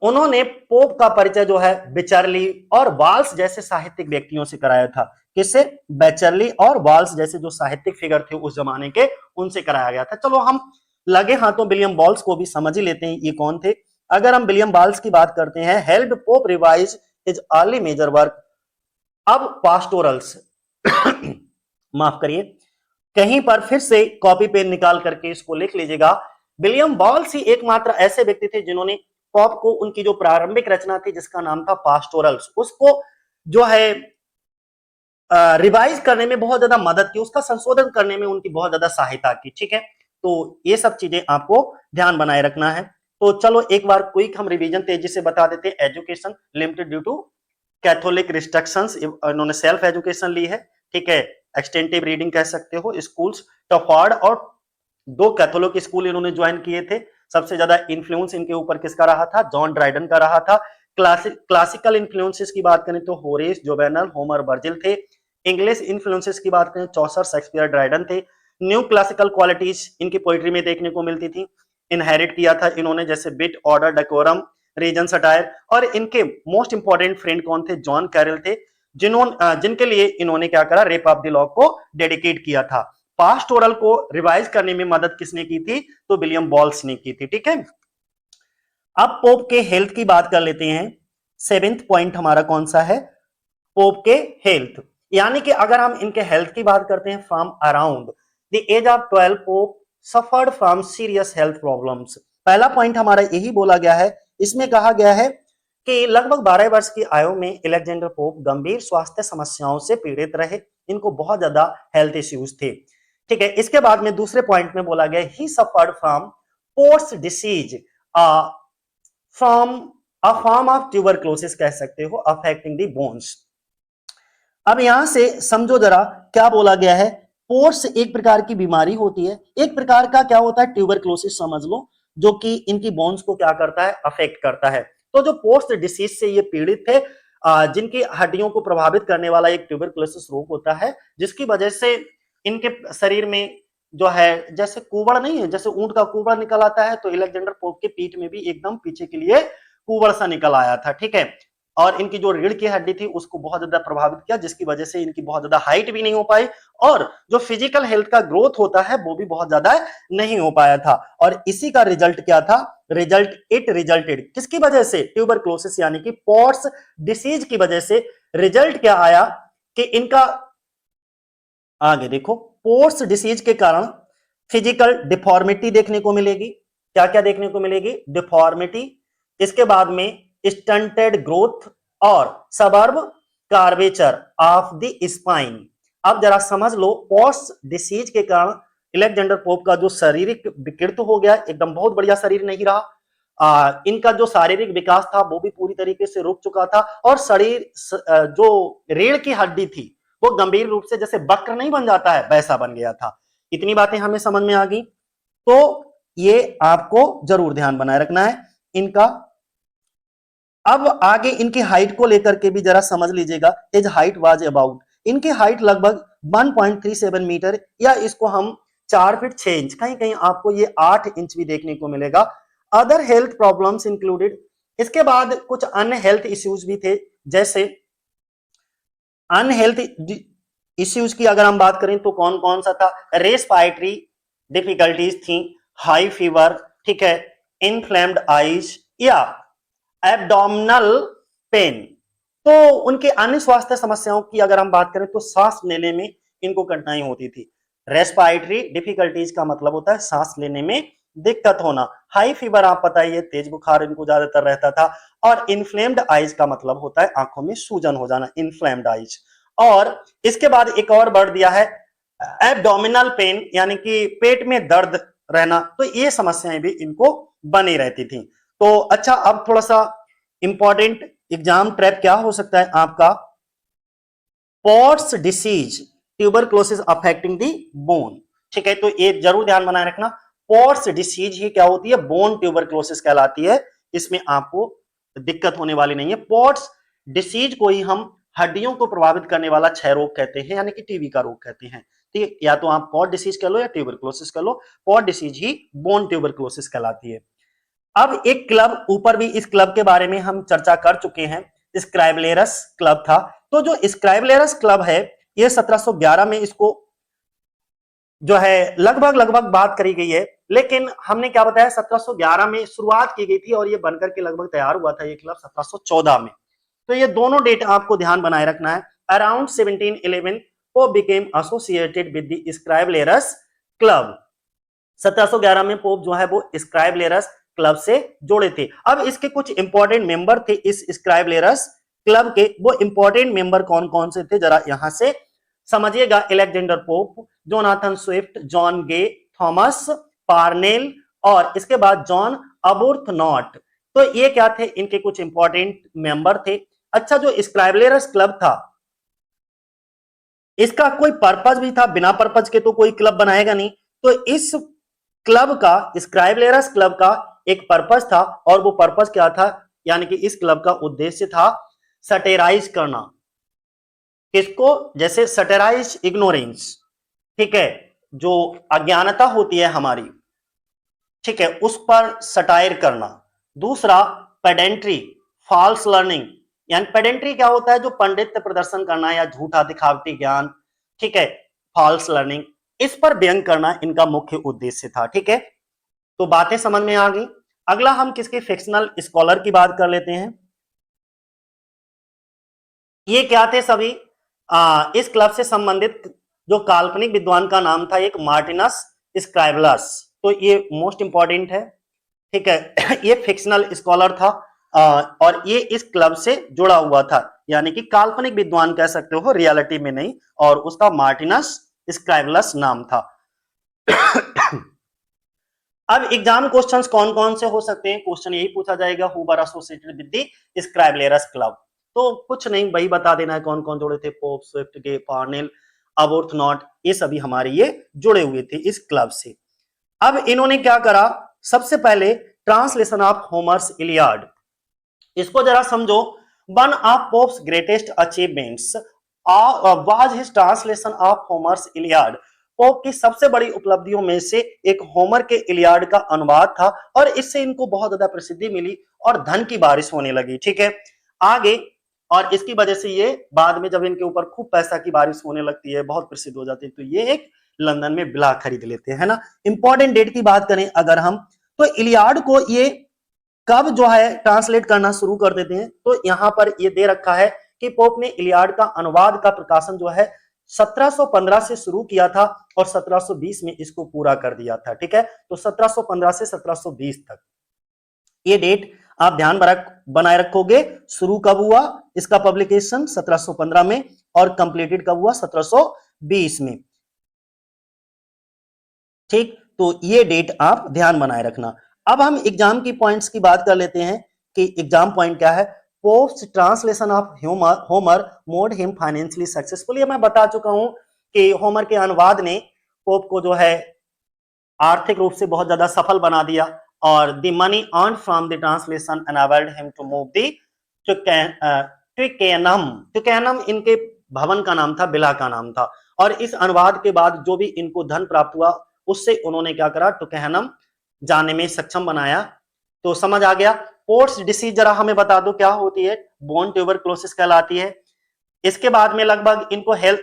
उन्होंने पोप का परिचय जो है बिचर्ली और वाल्स जैसे साहित्यिक व्यक्तियों से कराया था। किससे? बेचर्ली और वाल्स जैसे जो साहित्यिक फिगर थे उस जमाने के, उनसे कराया गया था। चलो हम लगे हाथों विलियम बॉल्स को भी समझ ही लेते हैं ये कौन थे। अगर हम विलियम बॉल्स की बात करते हैं, help Pope revise his early major work. अब पास्टोरल्स माफ करिए, कहीं पर फिर से कॉपी पेन निकाल करके इसको लिख लीजिएगा। विलियम बॉल्स ही एकमात्र ऐसे व्यक्ति थे जिन्होंने पोप को उनकी जो प्रारंभिक रचना थी जिसका नाम था पास्टोरल्स, उसको जो है रिवाइज करने में बहुत ज्यादा मदद की, उसका संशोधन करने में उनकी बहुत ज्यादा सहायता की, ठीक है। तो ये सब चीजें आपको ध्यान बनाए रखना है। तो चलो एक बार क्विक हम रिवीजन तेजी से बता देते हैं। Education limited due to Catholic restrictions, इन्होंने सेल्फ एजुकेशन ली है, ठीक है। एक्सटेंटिव रीडिंग कह सकते हो। स्कूल्स टफार्ड और 2 कैथोलिक स्कूल इन्होंने ज्वाइन किए थे। सबसे ज्यादा इन्फ्लुएंस इनके ऊपर किसका रहा था? जॉन ड्राइडन का रहा था। क्लासिकल इन्फ्लुएंसेस की बात करें तो होरेस, जोवेनल, होमर, वर्जिल थे। इंग्लिश इन्फ्लुएंसेस की बात करें, चौसर, शेक्सपियर, ड्राइडन थे। न्यू क्लासिकल क्वालिटीज इनकी पोइट्री में देखने को मिलती थी, इनहेरिट किया था इन्होंने, जैसे wit, order, decorum, reason, satire. और इनके मोस्ट इंपॉर्टेंट फ्रेंड कौन थे? जॉन कैरल थे, जिनके लिए इन्होंने क्या करा? रेप ऑफ द लॉक को डेडिकेट किया था। पास्टोरल को रिवाइज करने में मदद किसने की थी? तो विलियम बॉल्स ने की थी, ठीक है। अब पोप के हेल्थ की बात कर लेते हैं। 7th पॉइंट हमारा कौन सा है? पोप के हेल्थ, यानी कि अगर हम इनके हेल्थ की बात करते हैं, from around the age of 12 Pope suffered from serious health problems. पहला पॉइंट हमारा यही बोला गया है, इसमें कहा गया है कि लगभग 12 वर्ष की आयु में अलेक्जेंडर पोप गंभीर स्वास्थ्य समस्याओं से पीड़ित रहे, इनको बहुत ज्यादा हेल्थ इश्यूज थे, ठीक है। इसके बाद में दूसरे पॉइंट में बोला गया ही suffered from pores disease, from a form of tuberculosis कह सकते हो, अफेक्टिंग द बोन्स। अब यहां से समझो जरा क्या बोला गया है। पोर्स एक प्रकार की बीमारी होती है, एक प्रकार का क्या होता है? ट्यूबरक्लोसिस समझ लो, जो कि इनकी बोन्स को क्या करता है? अफेक्ट करता है। तो जो पोर्स डिसीज से ये पीड़ित थे, जिनकी हड्डियों को प्रभावित करने वाला एक ट्यूबरक्लोसिस रोग होता है, जिसकी वजह से इनके शरीर में जो है, जैसे कुबड़ नहीं है, जैसे ऊंट का कुबड़ निकल आता है, तो अलेक्जेंडर पोप के पीठ में भी एकदम पीछे के लिए कुबड़ सा निकल आया था, ठीक है। और इनकी जो रीढ़ की हड्डी थी उसको बहुत ज्यादा प्रभावित किया, जिसकी वजह से इनकी बहुत ज्यादा हाइट भी नहीं हो पाई और जो फिजिकल हेल्थ का ग्रोथ होता है वो भी बहुत ज्यादा नहीं हो पाया था। और इसी का रिजल्ट क्या था? इट रिजल्टेड किसकी वजह से? ट्यूबरक्लोसिस यानी कि पॉट्स डिसीज की वजह से। रिजल्ट क्या आया कि इनका, आगे देखो, पोर्स डिसीज के कारण फिजिकल डिफॉर्मिटी देखने को मिलेगी। क्या क्या देखने को मिलेगी? डिफॉर्मिटी, इसके बाद में स्टंटेड ग्रोथ और suburb curvature of the spine. अब जरा समझ लो, पोर्स डिसीज के कारण अलेक्जेंडर पोप का जो शारीरिक विकृत हो गया, एकदम बहुत बढ़िया शरीर नहीं रहा। इनका जो शारीरिक विकास था वो भी पूरी तरीके से रुक चुका था और शरीर जो रीढ़ की हड्डी थी वो गंभीर रूप से जैसे वक्र नहीं बन जाता है वैसा बन गया था। इतनी बातें हमें समझ में आ गई, तो ये आपको जरूर ध्यान बनाए रखना है इनका। अब आगे इनकी हाइट को लेकर के भी जरा समझ लीजिएगा। हिज हाइट वाज अबाउट, इनकी हाइट लगभग 1.37 मीटर या इसको हम 4 फीट 6 इंच, कहीं कहीं आपको ये 8 इंच भी देखने को मिलेगा। अदर हेल्थ प्रॉब्लम्स इंक्लूडेड, इसके बाद कुछ अन्य हेल्थ इश्यूज भी थे, जैसे अनहेल्थ इश्यूज की अगर हम बात करें तो कौन कौन सा था? रेस्पिरेटरी डिफिकल्टीज थी, हाई फीवर, ठीक है, इन्फ्लेम्ड आईज या एब्डोमिनल पेन। तो उनके अन्य स्वास्थ्य समस्याओं की अगर हम बात करें तो सांस लेने में इनको कठिनाई होती थी। रेस्पिरेटरी डिफिकल्टीज का मतलब होता है सांस लेने में दिक्कत होना। हाई फीवर आप पता ही है, तेज बुखार इनको ज्यादातर रहता था। और इन्फ्लेम्ड आइज का मतलब होता है आंखों में सूजन हो जाना, इन्फ्लेम्ड आइज। और इसके बाद एक और वर्ड दिया है एब्डोमिनल पेन, यानी कि पेट में दर्द रहना। तो ये समस्याएं भी इनको बनी रहती थी। तो अच्छा, अब थोड़ा सा इंपॉर्टेंट एग्जाम ट्रैप क्या हो सकता है आपका? पॉट्स डिसीज ट्यूबरक्लोसिस अफेक्टिंग दी बोन, ठीक है, तो ये जरूर ध्यान बनाए रखना। पॉट्स डिसीज ही क्या होती है? बोन ट्यूबरक्लोसिस कहलाती है। इसमें आपको दिक्कत होने वाली नहीं है। पॉट्स डिसीज को ही हम हड्डियों को प्रभावित करने वाला क्षय रोग कहते हैं, यानी कि टीबी का रोग कहते हैं। ठीक है, या तो आप पॉट डिसीज कह लो या ट्यूबरक्लोसिस कह लो, पॉट डिसीज ही बोन ट्यूबरक्लोसिस कहलाती है। अब एक क्लब, ऊपर भी इस क्लब के बारे में हम चर्चा कर चुके हैं, स्क्राइबलेरस क्लब था। तो जो स्क्राइबलेरस क्लब है ये 1711 में इसको जो है लगभग बात करी गई है, लेकिन हमने क्या बताया 1711 में शुरुआत की गई थी और ये बनकर के लगभग तैयार हुआ था ये क्लब 1714 में। तो ये दोनों डेट आपको ध्यान बनाए रखना है। Around 1711 Pope became associated with the Scriblerus club. 1711 में पोप जो है वो स्क्राइबलेरस क्लब से जोड़े थे। अब इसके कुछ इंपॉर्टेंट मेंबर थे इस स्क्राइबलेरस क्लब के, वो इंपॉर्टेंट मेंबर कौन कौन से थे जरा यहां से समझिएगा। Alexander Pope, Jonathan Swift, John Gay, Thomas Parnell और इसके बाद जॉन अबुर्थनॉट। तो ये क्या थे? इनके कुछ इंपॉर्टेंट मेंबर थे। अच्छा, जो स्क्राइबलेरस क्लब था इसका कोई पर्पज भी था, बिना पर्पज के तो कोई क्लब बनाएगा नहीं। तो इस क्लब का, स्क्राइबलेरस क्लब का एक पर्पज था और वो पर्पज क्या था? यानी कि इस क्लब का उद्देश्य था सटेराइज करना। किसको? जैसे सटेराइज इग्नोरेंस, ठीक है, जो अज्ञानता होती है हमारी, ठीक है, उस पर सटायर करना। दूसरा पेडेंट्री, फॉल्स लर्निंग, यानी पेडेंट्री क्या होता है? जो पंडित प्रदर्शन करना या झूठा दिखावटी ज्ञान, ठीक है, फॉल्स लर्निंग, इस पर व्यंग करना इनका मुख्य उद्देश्य था। ठीक है, तो बातें समझ में आ गई। अगला हम किसके फिक्शनल स्कॉलर की बात कर लेते हैं। ये क्या थे सभी? इस क्लब से संबंधित जो काल्पनिक विद्वान का नाम था एक मार्टिनस स्क्राइबलस। तो ये मोस्ट इंपॉर्टेंट है, ठीक है। ये फिक्शनल स्कॉलर था और ये इस क्लब से जुड़ा हुआ था, यानी कि काल्पनिक विद्वान कह सकते हो, रियलिटी में नहीं, और उसका मार्टिनस स्क्राइबलस नाम था। अब एग्जाम क्वेश्चंस कौन कौन से हो सकते हैं? क्वेश्चन यही पूछा जाएगा, who were associated with the Scriblerus Club. तो कुछ नहीं, वही बता देना है कौन कौन जुड़े थे, पोप, स्विफ्ट, गे, पार्नेल, अबोर्थनॉट, ये सभी हमारे ये जुड़े हुए थे इस क्लब से। अब इन्होंने क्या करा? सबसे पहले ट्रांसलेशन ऑफ होमर्स इलियाड, इसको जरा समझो। One of pops greatest achievements was his translation of होमर्स Iliad. Pope की सबसे बड़ी उपलब्धियों में से एक होमर के इलियाड का अनुवाद था और इससे इनको बहुत ज्यादा प्रसिद्धि मिली और धन की बारिश होने लगी। ठीक है, आगे, और इसकी वजह से ये बाद में जब इनके ऊपर खूब पैसा की बारिश होने लगती है, बहुत प्रसिद्ध हो जाती है, तो ये एक लंदन में विला खरीद लेते हैं, है ना। इंपॉर्टेंट डेट की बात करें अगर हम, तो इलियाड को ये कब जो है ट्रांसलेट करना शुरू कर देते हैं, तो यहां पर ये दे रखा है कि पोप ने इलियाड का अनुवाद का प्रकाशन जो है 1715 से शुरू किया था और 1720 में इसको पूरा कर दिया था, ठीक है। तो 1715 से 1720 तक ये डेट आप ध्यान बनाए रखोगे। शुरू कब हुआ इसका पब्लिकेशन 1715 में, और कंप्लीटेड कब हुआ 1720 में, ठीक। तो ये डेट आप ध्यान बनाए रखना। अब हम एग्जाम की पॉइंट्स की बात कर लेते हैं कि एग्जाम पॉइंट क्या है। Pops translation of Homer mode him financially successful, ये मैं बता चुका हूं कि होमर के अनुवाद ने पोप को जो है आर्थिक रूप से बहुत ज्यादा सफल बना दिया, और the money earned from the translation enabled him to move the Twickenham. Twickenham इनके भवन का नाम था, बिला का नाम था, और इस अनुवाद के बाद जो भी इनको धन प्राप्त हुआ उससे उन्होंने क्या करा, टुकहनम जाने में सक्षम बनाया। तो समझ आ गया। पोर्ट्स डिसीज जरा हमें बता दो क्या होती है, बोन ट्यूबरक्लोसिस कहलाती है। इसके बाद में लगभग इनको हेल्थ,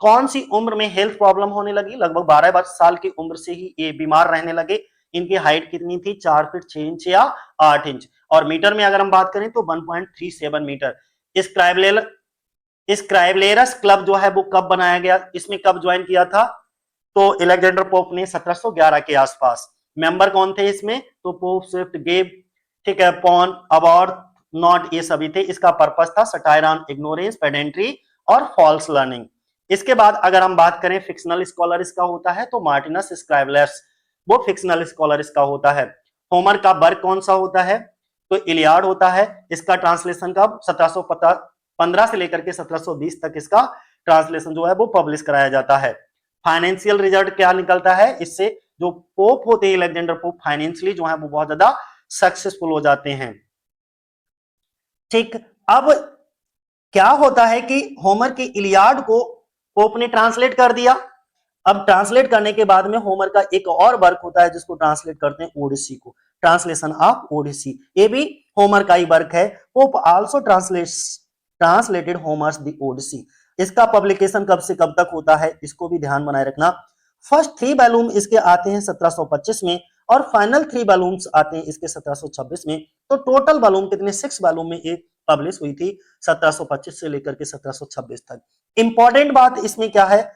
कौन सी उम्र में हेल्थ प्रॉब्लम होने लगी, लगभग 12 साल की उम्र से ही ये बीमार रहने लगे। इनकी हाइट कितनी थी, 4 फीट 6 इंच या 8 इंच, और मीटर में अगर हम बात करें तो 1.37 मीटर। स्क्राइबलेरस क्लब जो है वो कब बनाया गया, इसमें कब ज्वाइन किया था, तो अलेक्जेंडर पोप ने 1711 के आसपास। मेंबर कौन थे इसमें, तो पोप स्विफ्ट, गेब, ठीक है, पॉन, अबॉर्थ, नॉट, ये सभी थे। इसका पर्पस था सटायर ऑन इग्नोरेंस, पेडेंट्री और फॉल्स लर्निंग। इसके बाद अगर हम बात करें फिक्शनल स्कॉलर इसका होता है, तो मार्टिनस स्क्राइबलर्स, वो फिक्शनल स्कॉलर इसका होता है। होमर का वर्क कौन सा होता है, तो इलियाड होता है। इसका ट्रांसलेशन कब, 1715 से लेकर के 1720 तक इसका ट्रांसलेशन जो है वो पब्लिश कराया जाता है। फाइनेंशियल रिजल्ट क्या निकलता है इससे, जो पोप होते हैं अलेक्जेंडर पोप, फाइनेंशियली जो है वो बहुत ज्यादा सक्सेसफुल हो जाते हैं, ठीक। अब क्या होता है कि होमर की इलियाड को पोप ने ट्रांसलेट कर दिया। अब ट्रांसलेट करने के बाद में होमर का एक और वर्क होता है जिसको ट्रांसलेट करते हैं ओडिसी को, ट्रांसलेशन ऑफ ओडिसी, ये भी होमर का ही वर्क है। Pope also translated Homer's the Odyssey. इसका पब्लिकेशन कब से कब तक होता है, इसको भी ध्यान बनाए रखना। फर्स्ट 3 वॉल्यूम इसके आते हैं 1725 में, और फाइनल 3 वॉल्यूम्स आते हैं इसके 1726 में। तो टोटल वॉल्यूम कितने, 6 वॉल्यूम में ये पब्लिश हुई थी 1725 से लेकर के 1726 तक। इंपॉर्टेंट बात इसमें क्या है,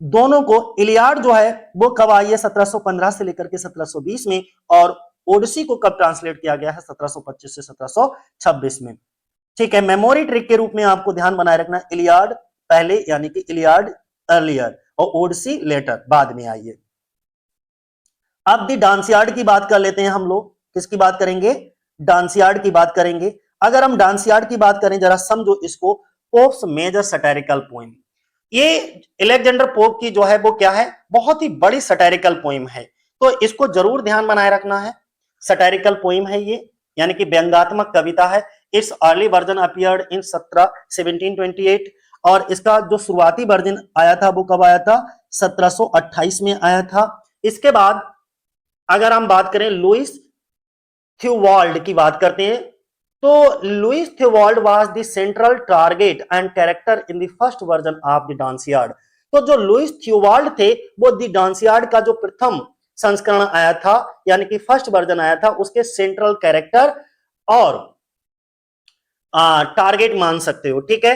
दोनों को, इलियाड जो है वो कब आई है 1715 से लेकर के 1720 में, और ओडिसी को कब ट्रांसलेट किया गया है 1725 से 1726 में, ठीक है। मेमोरी ट्रिक के रूप में आपको ध्यान बनाए रखना, इलियाड पहले यानी कि इलियाड अर्लियर और ओडिसी लेटर, बाद में आई है। अब दी डांसियार्ड की बात कर लेते हैं हम लोग। किसकी बात करेंगे, डांसियार्ड की बात करेंगे। अगर हम डांसियार्ड की बात करें, जरा समझो इसको, पोप्स मेजर सटायरिकल पोइम। ये अलेक्जेंडर पोप की जो है वो क्या है, बहुत ही बड़ी सटायरिकल पोइम है, तो इसको जरूर ध्यान बनाए रखना है। सटायरिकल पोइम है ये, यानी कि व्यंग्यात्मक कविता है। It's early version appeared in 1728, और इसका जो शुरुआती वर्जन आया था वो कब आया था, 1728 में आया था। इसके बाद अगर हम बात करें लुइस थ्यूवाल्ड की बात करते हैं, तो Lewis Theobald was the central target and character in the first version of the Dunciad. तो जो लुइस थ्यूवाल्ड थे वो द डांसियार्ड का जो प्रथम संस्करण आया था, यानी कि फर्स्ट वर्जन आया था, उसके सेंट्रल कैरेक्टर और टारगेट मान सकते हो, ठीक है।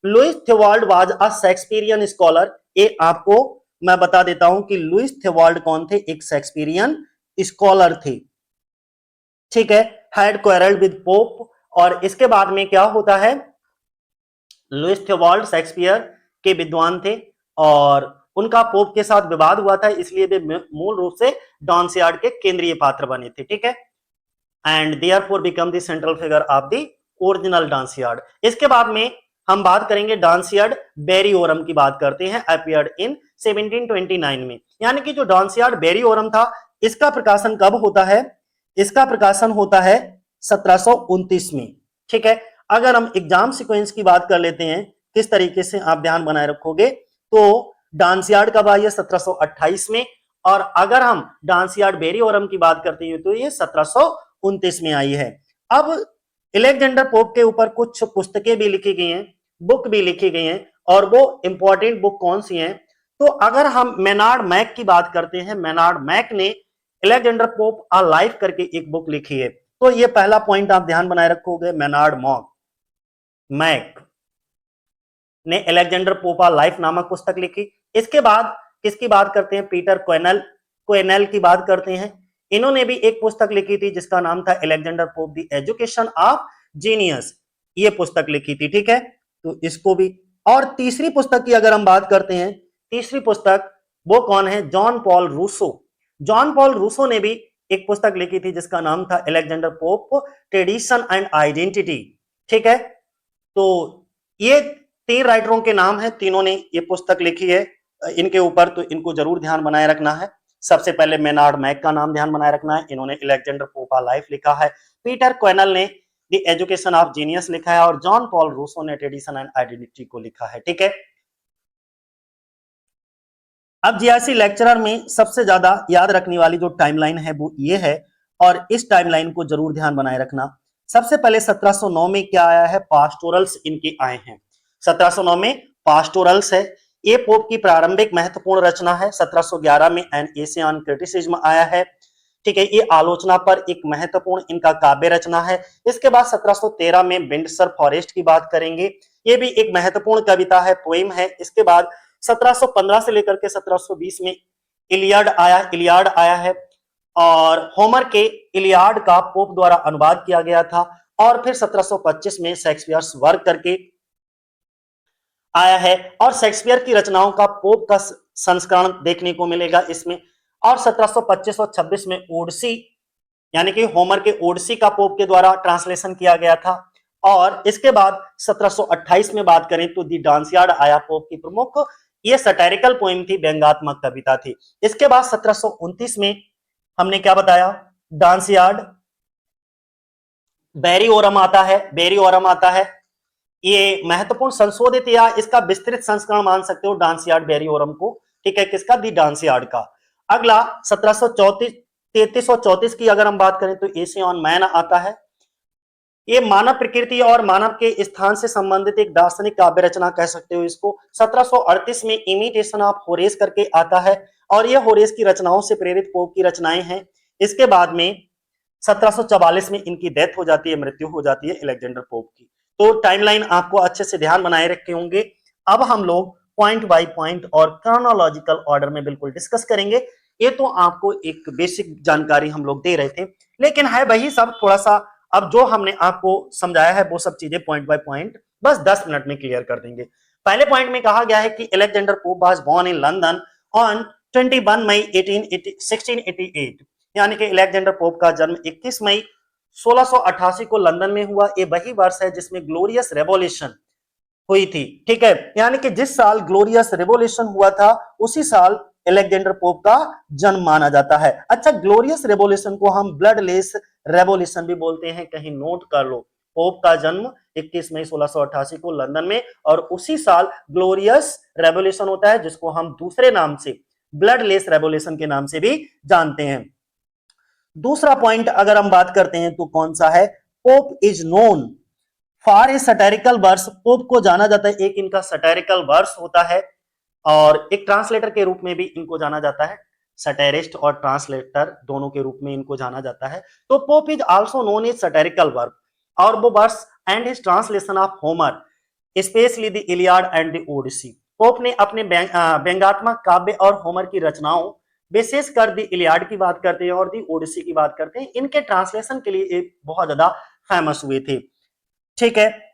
Lewis Theobald was a Shakespearean scholar. ये आपको मैं बता देता हूं कि लुइस थ्यूवाल्ड कौन थे, एक शेक्सपियरियन स्कॉलर थे, ठीक है। हैड क्वेरल्ड विद पोप, और इसके बाद में क्या होता है, लुइस थ्यूवाल्ड शेक्सपियर के विद्वान थे और उनका पोप के साथ विवाद हुआ था, इसलिए वे मूल रूप से डांसियार्ड के केंद्रीय पात्र बने थे, ठीक है। And therefore become the central figure of the original Dunciad. इसके बाद में हम बात करेंगे डांसियार्ड बेरियोरम की बात करते हैं, अपीयर्ड इन 1729 में। यानी कि जो डांसियार्ड बेरियोरम था, इसका प्रकाशन कब होता है, इसका प्रकाशन होता है 1729 में, ठीक है। अगर हम एग्जाम सीक्वेंस की बात कर लेते हैं, किस तरीके से आप ध्यान बनाए रखोगे, तो डांसियार्ड कब आई है 1728 में, और अगर हम डांसियार्ड बेरियोरम की बात करते हैं तो ये 1729 में आई है। अब अलेक्जेंडर पोप के ऊपर कुछ पुस्तकें भी लिखी गई हैं, बुक भी लिखी गई हैं, और वो इंपॉर्टेंट बुक कौन सी हैं? तो अगर हम मेनार्ड मैक की बात करते हैं, मेनार्ड मैक ने अलेक्जेंडर पोप अ लाइफ करके एक बुक लिखी है। तो ये पहला पॉइंट आप ध्यान बनाए रखोगे, मेनार्ड मैक ने अलेक्जेंडर पोप अ लाइफ नामक पुस्तक लिखी। इसके बाद किसकी बात करते हैं? पीटर क्वेनेल की बात करते हैं। इन्होंने भी एक पुस्तक लिखी थी जिसका नाम था Alexander pope the education of genius, ये पुस्तक लिखी थी, ठीक है। तो इसको भी, और तीसरी पुस्तक की अगर हम बात करते हैं, तीसरी पुस्तक वो कौन है? John Paul Rousseau. John Paul Rousseau ने भी एक पुस्तक लिखी थी जिसका नाम था Alexander Pope tradition and identity, ठीक है। तो ये तीन राइटरों के नाम है, तीनों ने ये पुस्तक लिखी है इनके ऊपर, तो इनको जरूर ध्यान बनाए रखना है। सबसे पहले मेनार्ड मैक का नाम ध्यान बनाए रखना है, इन्होंने अलेक्जेंडर पोप अ लाइफ लिखा है। पीटर क्वेनल ने द एजुकेशन ऑफ जीनियस लिखा है, और जॉन पॉल रूसो ने ट्रेडिशन एंड आइडेंटिटी को लिखा है, ठीक है। अब जीआईसी लेक्चरर में सबसे ज्यादा याद रखने वाली जो टाइमलाइन है वो ये है, और इस टाइमलाइन को जरूर ध्यान बनाए रखना। सबसे पहले 1709 में क्या आया है? पास्टोरल्स इनके आए हैं। 1709 में पास्टोरल्स है, ये पोप की प्रारंभिक महत्वपूर्ण रचना है। 1711 में एन एसे ऑन क्रिटिसिज्म आया है, ठीक है, ये आलोचना पर एक महत्वपूर्ण इनका काव्य रचना है। इसके बाद 1713 में विंडसर फॉरेस्ट की बात करेंगे, ये भी एक महत्वपूर्ण कविता है, पोएम है। इसके बाद 1715 से लेकर के 1720 में इलियाड आया है, और होमर के इलियाड का पोप द्वारा अनुवाद किया गया था। और फिर 1725 में शेक्सपियर्स वर्क करके आया है, और शेक्सपियर की रचनाओं का पोप का संस्करण देखने को मिलेगा इसमें। और 1725 और 26 में ओडिसी, यानी कि होमर के ओडिसी का पोप के द्वारा ट्रांसलेशन किया गया था। और इसके बाद 1728 में बात करें तो दी डांसियार्ड आया पोप की प्रमुख, ये सटायरिकल पोएम थी, व्यंग्यात्मक कविता थी। इसके बाद 1729 में हमने क्या बताया? डांसियार्ड बेरी ओरम आता है, ये महत्वपूर्ण संशोधित या इसका विस्तृत संस्करण मान सकते हो डांसियार्ड बेरी ओरम को, ठीक है, किसका? दी डांसियार्ड का। अगला 3334 की अगर हम बात करें तो एसे ऑन मैन आता है, ये मानव प्रकृति और मानव के स्थान से संबंधित एक दार्शनिक काव्य रचना कह सकते हो इसको। 1738 में इमिटेशन ऑफ होरेस करके आता है, और ये होरेस की रचनाओं से प्रेरित पोप की रचनाएं हैं। इसके बाद में 1744 में इनकी डेथ हो जाती है, मृत्यु हो जाती है अलेक्जेंडर पोप की। तो टाइमलाइन आपको अच्छे से ध्यान बनाए रखे होंगे। अब हम लोग पॉइंट बाय पॉइंट और क्रोनोलॉजिकल ऑर्डर में बिल्कुल डिस्कस करेंगे। ये तो आपको एक बेसिक जानकारी हम लोग दे रहे थे, लेकिन है वही सब थोड़ा सा, अब जो हमने आपको समझाया है वो सब चीजें पॉइंट बाय पॉइंट बस 10 मिनट में क्लियर कर देंगे। पहले पॉइंट में कहा गया है कि Alexander Pope was born in London on 21 May 1688, यानी कि अलेक्जेंडर पोप का जन्म 21 मई 1688 को लंदन में हुआ। ये वही वर्ष है जिसमें ग्लोरियस रेवोल्यूशन हुई थी, ठीक है, यानी कि जिस साल ग्लोरियस रेवोल्यूशन हुआ था उसी साल अलेक्जेंडर पोप का जन्म माना जाता है। अच्छा, ग्लोरियस रेवोल्यूशन को हम ब्लडलेस रेवोल्यूशन भी बोलते हैं, कहीं नोट कर लो। पोप का जन्म 21 मई 1688 को लंदन में, और उसी साल ग्लोरियस रेवोल्यूशन होता है जिसको हम दूसरे नाम से ब्लडलेस रेवोल्यूशन के नाम से भी जानते हैं। दूसरा पॉइंट अगर हम बात करते हैं तो कौन सा है? Pope is known for a satirical verse, Pope को जाना जाता है, एक इनका सटायरिकल वर्स होता है, और एक ट्रांसलेटर के रूप में भी इनको जाना जाता है। सटायरिस्ट और ट्रांसलेटर दोनों के रूप में इनको जाना जाता है। तो Pope is also known as satirical work, और वो verse and his translation of Homer especially the Iliad and the Odyssey. Pope ने अपने व्यंग्यात्मक काव्य और होमर की रचनाओं, विशेषकर द इलियाड की बात करते हैं और द ओडिसी की बात करते हैं, इनके ट्रांसलेशन के लिए बहुत ज्यादा फेमस हुए थे, ठीक है।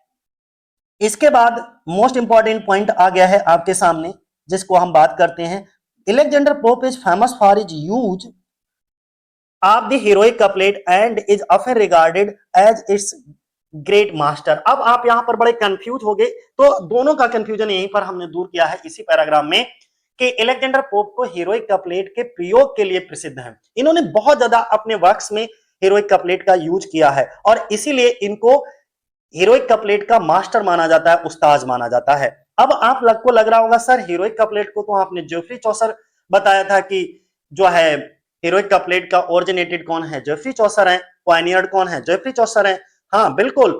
इसके बाद मोस्ट इंपॉर्टेंट पॉइंट आ गया है आपके सामने, जिसको हम बात करते हैं। Alexander Pope is famous for his use of the heroic couplet and is often regarded as its great master. अब आप यहां पर बड़े कंफ्यूज हो गए, तो दोनों का कंफ्यूजन यहीं पर हमने दूर किया है इसी पैराग्राफ में, कि अलेक्जेंडर पोप को हीरोइक कपलेट के प्रयोग के लिए प्रसिद्ध है। इन्होंने बहुत ज्यादा अपने वर्क्स में हीरोइक कपलेट का यूज किया है, और इसीलिए इनको हीरोइक कपलेट का मास्टर माना जाता है, उस्ताद माना जाता है। अब आप को लग रहा होगा सर हीरोइक कपलेट को तो आपने जेफरी चौसर बताया था कि जो है हीरोइक कपलेट का ओरिजिनेटेड कौन है? जेफरी चौसर है। पायनियर्ड कौन है? जेफरी चौसर है। हाँ बिल्कुल,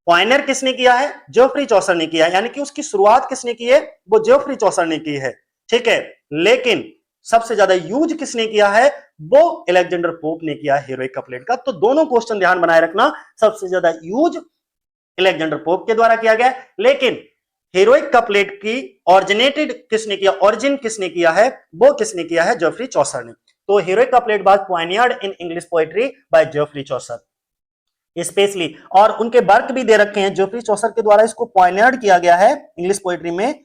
पॉइनियर किसने किया है? जोफ्री चौसर ने किया है, यानी कि उसकी शुरुआत किसने की है? वो जोफ्री चौसर ने की है, ठीक है। लेकिन सबसे ज्यादा यूज किसने किया है? वो अलेक्जेंडर पोप ने किया हीरोइक कपलेट का। तो दोनों क्वेश्चन ध्यान बनाए रखना, सबसे ज्यादा यूज अलेक्जेंडर पोप के द्वारा किया गया, लेकिन हीरोइक कपलेट की ऑरिजिनेटेड किसने किया, ऑरिजिन किसने किया है? वो किसने किया है? जोफ्री चौसर ने। तो heroic couplet was pioneered in English poetry by Geoffrey Chaucer specially, और उनके वर्क भी दे रखे हैं, जोफ्री चौसर के द्वारा इसको पॉइनियर्ड किया गया है इंग्लिश पोएट्री में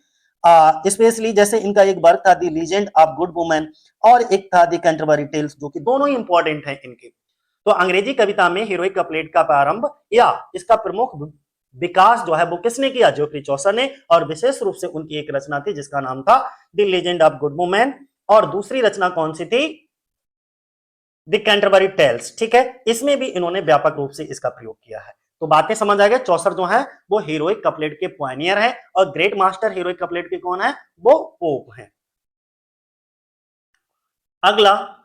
स्पेशली। जैसे इनका एक वर्क था the legend of good women, और एक था द कैंटरबरी टेल्स, जो कि दोनों ही इंपॉर्टेंट हैं इनके। तो अंग्रेजी कविता में हीरोइक कपलेट का प्रारंभ या इसका प्रमुख विकास जो है वो किसने किया? जोफ्री चौसर ने, और विशेष रूप से उनकी एक रचना थी जिसका नाम था the legend of good women, और दूसरी रचना कौन सी थी? द कैंटरबरी टेल्स, ठीक है। इसमें भी इन्होंने व्यापक रूप से इसका प्रयोग किया है। तो बातें समझ आ गए, चौसर जो है वो हीरोइक कपलेट के पॉइनियर है, और ग्रेट मास्टर हीरोइक कपलेट के कौन है? वो पोप है। अगला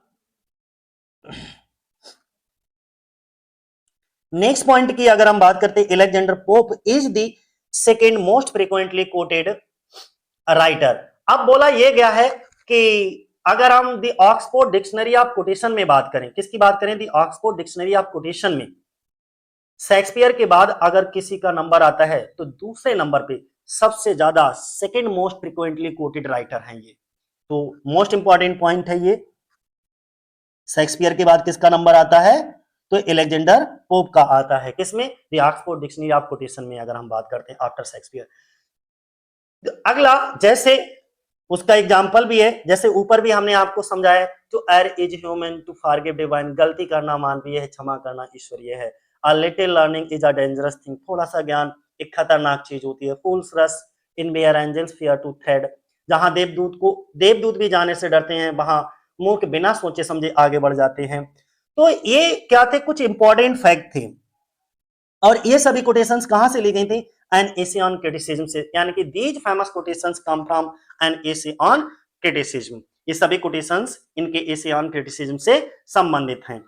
नेक्स्ट पॉइंट की अगर हम बात करते हैं, Alexander Pope is the second most frequently coated writer. अब बोला यह गया है कि अगर हम दी ऑक्सफोर्ड डिक्शनरी ऑफ कोटेशन में बात करें, किसकी बात करें? दी ऑक्सफोर्ड डिक्शनरी ऑफ कोटेशन में शेक्सपियर के बाद अगर किसी का नंबर आता है तो दूसरे नंबर पे सबसे ज्यादा second most frequently coated writer हैं ये। तो मोस्ट इंपॉर्टेंट पॉइंट है ये, शेक्सपियर के बाद किसका नंबर आता है? तो अलेक्जेंडर पोप का आता है। किसमें? The Oxford dictionary of quotation में अगर हम बात करते हैं आफ्टर शेक्सपियर। अगला, जैसे उसका एग्जाम्पल भी है, जैसे ऊपर भी हमने आपको समझाया, to err is human to forgive divine, गलती करना मानवीय है, क्षमा करना ईश्वरीय है। A little learning is a dangerous thing, थोड़ा सा ज्ञान एक खतरनाक चीज होती है। Fools rush in where angels fear to tread, जहां देवदूत भी जाने से डरते हैं, वहां मूर्ख बिना सोचे समझे आगे बढ़ जाते हैं। तो ये क्या थे? कुछ इंपॉर्टेंट फैक्ट थे, और ये सभी कोटेशंस कहां से ली गई थी? एन एसे ऑन क्रिटिसिज्म से, यानी कि these famous quotations come from an essay on criticism. ये सभी कोटेशंस इनके एसे ऑन क्रिटिसिज्म से संबंधित हैं।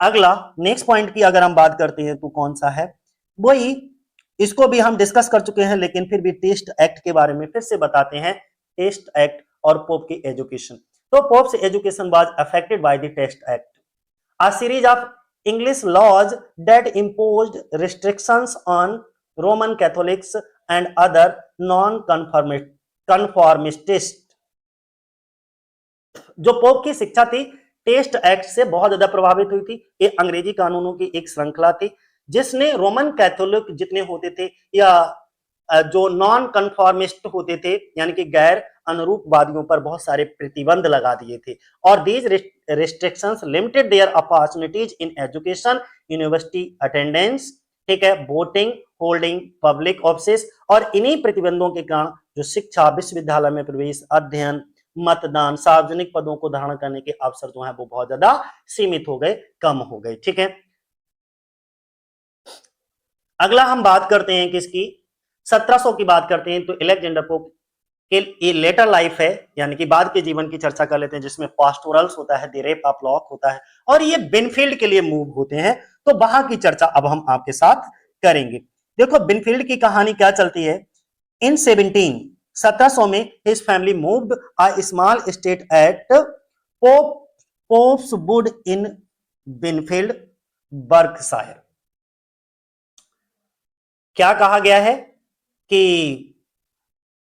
अगला नेक्स्ट पॉइंट की अगर हम बात करते हैं तो कौन सा है? वही, इसको भी हम डिस्कस कर चुके हैं, लेकिन फिर भी टेस्ट एक्ट के बारे में फिर से बताते हैं। टेस्ट एक्ट और पोप की एजुकेशन। तो Pope's education was affected by the Test Act, a series of English laws that imposed restrictions on Roman Catholics and other non-conformists। जो पोप की शिक्षा थी टेस्ट एक्ट से बहुत ज्यादा प्रभावित हुई थी। ये अंग्रेजी कानूनों की एक श्रृंखला थी जिसने रोमन कैथोलिक जितने होते थे या जो नॉन कन्फॉर्मिस्ट होते थे, यानी कि गैर अनुरूपवादियों पर बहुत सारे प्रतिबंध लगा दिए थे। और these restrictions limited their opportunities in education, university attendance, ठीक है, वोटिंग, होल्डिंग पब्लिक ऑफिस। और इन्हीं प्रतिबंधों के कारण जो शिक्षा, विश्वविद्यालय में प्रवेश, अध्ययन, मतदान, सार्वजनिक पदों को धारण करने के अवसर जो है वो बहुत ज्यादा सीमित हो गए, कम हो गए, ठीक है। अगला हम बात करते हैं किसकी? 1700 की बात करते हैं। तो अलेक्जेंडर पोप के ये लेटर लाइफ है, यानी कि बाद के जीवन की चर्चा कर लेते हैं, जिसमें पास्टोरल्स होता है, द रेप ऑफ लॉक होता है, और ये बिनफील्ड के लिए मूव होते हैं। तो वहां की चर्चा अब हम आपके साथ करेंगे। देखो बिनफील्ड की कहानी क्या चलती है। इन 1700 में his family moved a small state at Pope's wood in Binfield, Berkshire. क्या कहा गया है कि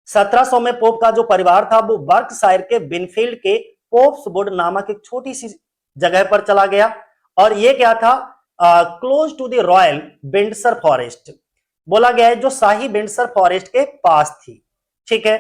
1700 में पोप का जो परिवार था वो बर्कशायर के बिनफील्ड के पोप्सवुड नामक एक छोटी सी जगह पर चला गया, और ये क्या था? Close to the royal Windsor Forest, बोला गया है जो शाही विंडसर फॉरेस्ट के पास थी, ठीक है।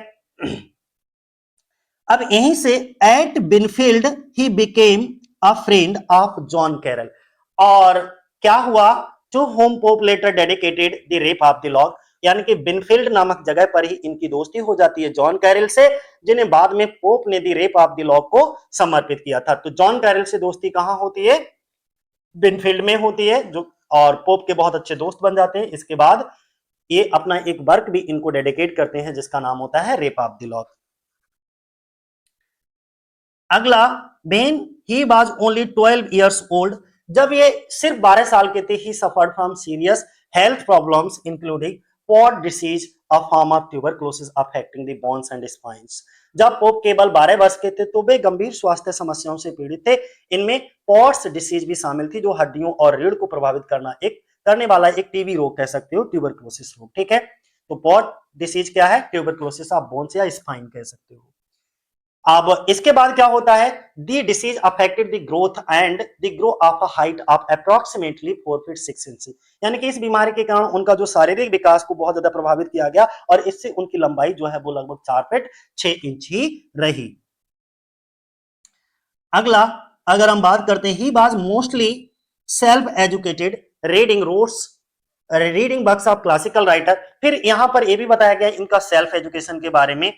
अब यहीं से एट बिनफील्ड ही became a friend of John Caryll, और क्या हुआ? To whom Pope later dedicated the rape of the lock, यानी कि बिनफील्ड नामक जगह पर ही इनकी दोस्ती हो जाती है जॉन कैरल से, जिन्हें बाद में पोप ने the rape of the log को समर्पित किया था। तो जॉन कैरल से दोस्ती कहां होती है? बिनफील्ड में होती है, जो और पोप के बहुत अच्छे दोस्त बन जाते हैं। इसके बाद ये अपना एक वर्क भी इनको डेडिकेट करते हैं जिसका नाम होता है रेप ऑफ द लॉग। अगला, when he was only 12 years old, जब ये सिर्फ 12 साल के थे, ही suffered from serious health problems including pot disease, a form of tuberculosis affecting the bones and spines. जब पोप केवल 12 वर्ष के थे तो वे गंभीर स्वास्थ्य समस्याओं से पीड़ित थे। इनमें पॉट्स डिसीज भी शामिल थी, जो हड्डियों और रीढ़ को प्रभावित करने वाला एक टीबी रोग कह सकते हो, ट्यूबरक्लोसिस रोग। ठीक है, तो पॉट डिसीज क्या है? ट्यूबरक्लोसिस ऑफ बोन्स या स्पाइन कह सकते हो। अब इसके बाद क्या होता है? The disease affected the growth and the grow of a height of approximately 4 feet 6 inch. यानी कि इस बीमारी के कारण उनका जो शारीरिक विकास को बहुत ज्यादा प्रभावित किया गया और इससे उनकी लंबाई जो है वो लगभग 4 फीट 6 इंच ही रही। अगला अगर हम बात करते हैं, he was mostly self educated, reading books of classical writer. फिर यहां पर यह भी बताया गया इनका सेल्फ एजुकेशन के बारे में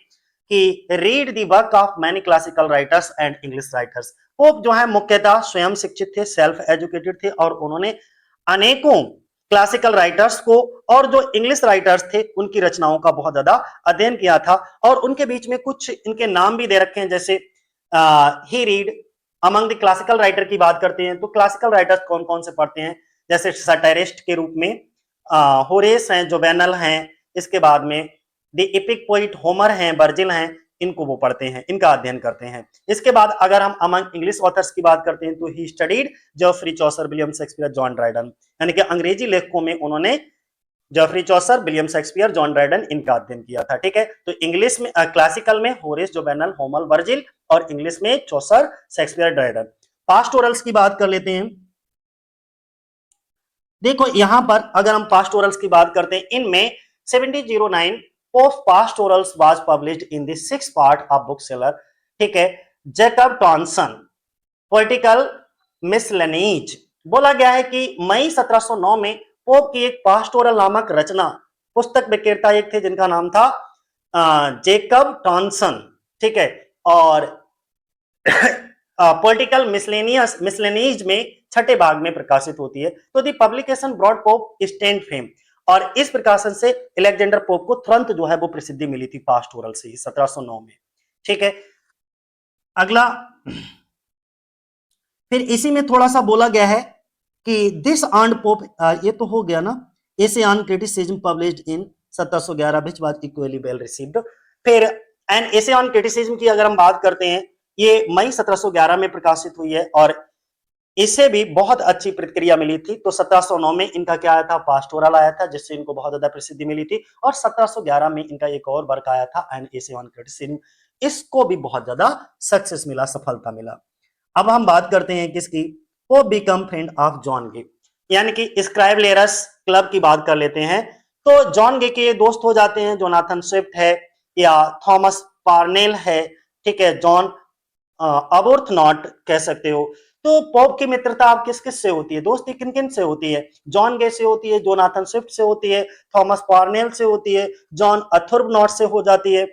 कि read the work of many classical writers and English writers. Pope जो है मुख्यतः स्वयं शिक्षित थे, सेल्फ एजुकेटेड थे और उन्होंने अनेकों क्लासिकल राइटर्स को और जो इंग्लिश राइटर्स थे उनकी रचनाओं का बहुत ज्यादा अध्ययन किया था। और उनके बीच में कुछ इनके नाम भी दे रखे हैं, जैसे ही read among the classical writer की बात करते हैं तो क्लासिकल राइटर्स कौन कौन से पढ़ते हैं, जैसे सटायरिस्ट के रूप में होरेस हैं, जोवेनल हैं, इसके बाद में द एपिक पोइट होमर हैं, वर्जिल हैं, इनको वो पढ़ते हैं, इनका अध्ययन करते हैं। इसके बाद अगर हम अमंग इंग्लिश ऑथर्स की बात करते हैं तो he studied Geoffrey Chaucer, William Shakespeare, John Dryden. यानी कि अंग्रेजी लेखकों में उन्होंने Geoffrey Chaucer, William Shakespeare, John Dryden, इनका अध्ययन किया था। ठीक है, तो इंग्लिश में क्लासिकल में होरेस, जोवेनल, होमर, वर्जिल और इंग्लिश में चौसर, शेक्सपियर, ड्राइडन। पास्टोरल्स की बात कर लेते हैं। देखो यहां पर अगर हम पास्टोरल्स की बात करते हैं, इनमें 1709 Pope pastorals was published in the 6th part of book seller. ठीक है, जैकब टॉनसन पॉलिटिकल मिसलेनीज। बोला गया है कि मई 1709 में पोप की एक पास्टोरल नामक रचना, पुस्तक विक्रेता एक थे जिनका नाम था जेकब टॉनसन। ठीक है, और पॉलिटिकल मिसलेनीज में छठे भाग में प्रकाशित होती है। तो the publication brought Pope stand fame, और इस प्रकाशन से अलेक्जेंडर पोप को तुरंत जो है वो प्रसिद्धि मिली थी पास्टोरल से ही 1709 में। ठीक है, अगला फिर इसी में थोड़ा सा बोला गया है कि दिस अर्न्ड पोप, ये तो हो गया ना, essay on criticism published in 1711 which was equally well received. फिर एन एसे ऑन क्रिटिसिज्म की अगर हम बात करते हैं, ये मई 1711 में प्रकाशित हुई है और इससे भी बहुत अच्छी प्रतिक्रिया मिली थी। तो 1709 में इनका क्या आया था? पास्टोरल आया था, जिससे इनको बहुत ज्यादा प्रसिद्धि मिली थी। और 1711 में इनका एक और वर्क आया था एन एसे ऑन क्रिटिसिज्म, इसको भी बहुत ज्यादा सक्सेस मिला, सफलता मिला। अब हम बात करते हैं किसकी? Pope become friend of John Gay, यानी कि स्क्राइबलेरस क्लब की बात कर लेते हैं। तो जॉन गे के दोस्त हो जाते हैं, जोनाथन स्विफ्ट है या थॉमस पार्नेल है। ठीक है, जॉन अबोर्थनॉट कह सकते हो। तो पोप की मित्रता आप किस किस से होती है? दोस्ती किन किन से होती है? जॉन गे से होती है, जोनाथन स्विफ्ट से होती है, थॉमस पार्नेल से होती है, जॉन अथुर्बनॉट से हो जाती है।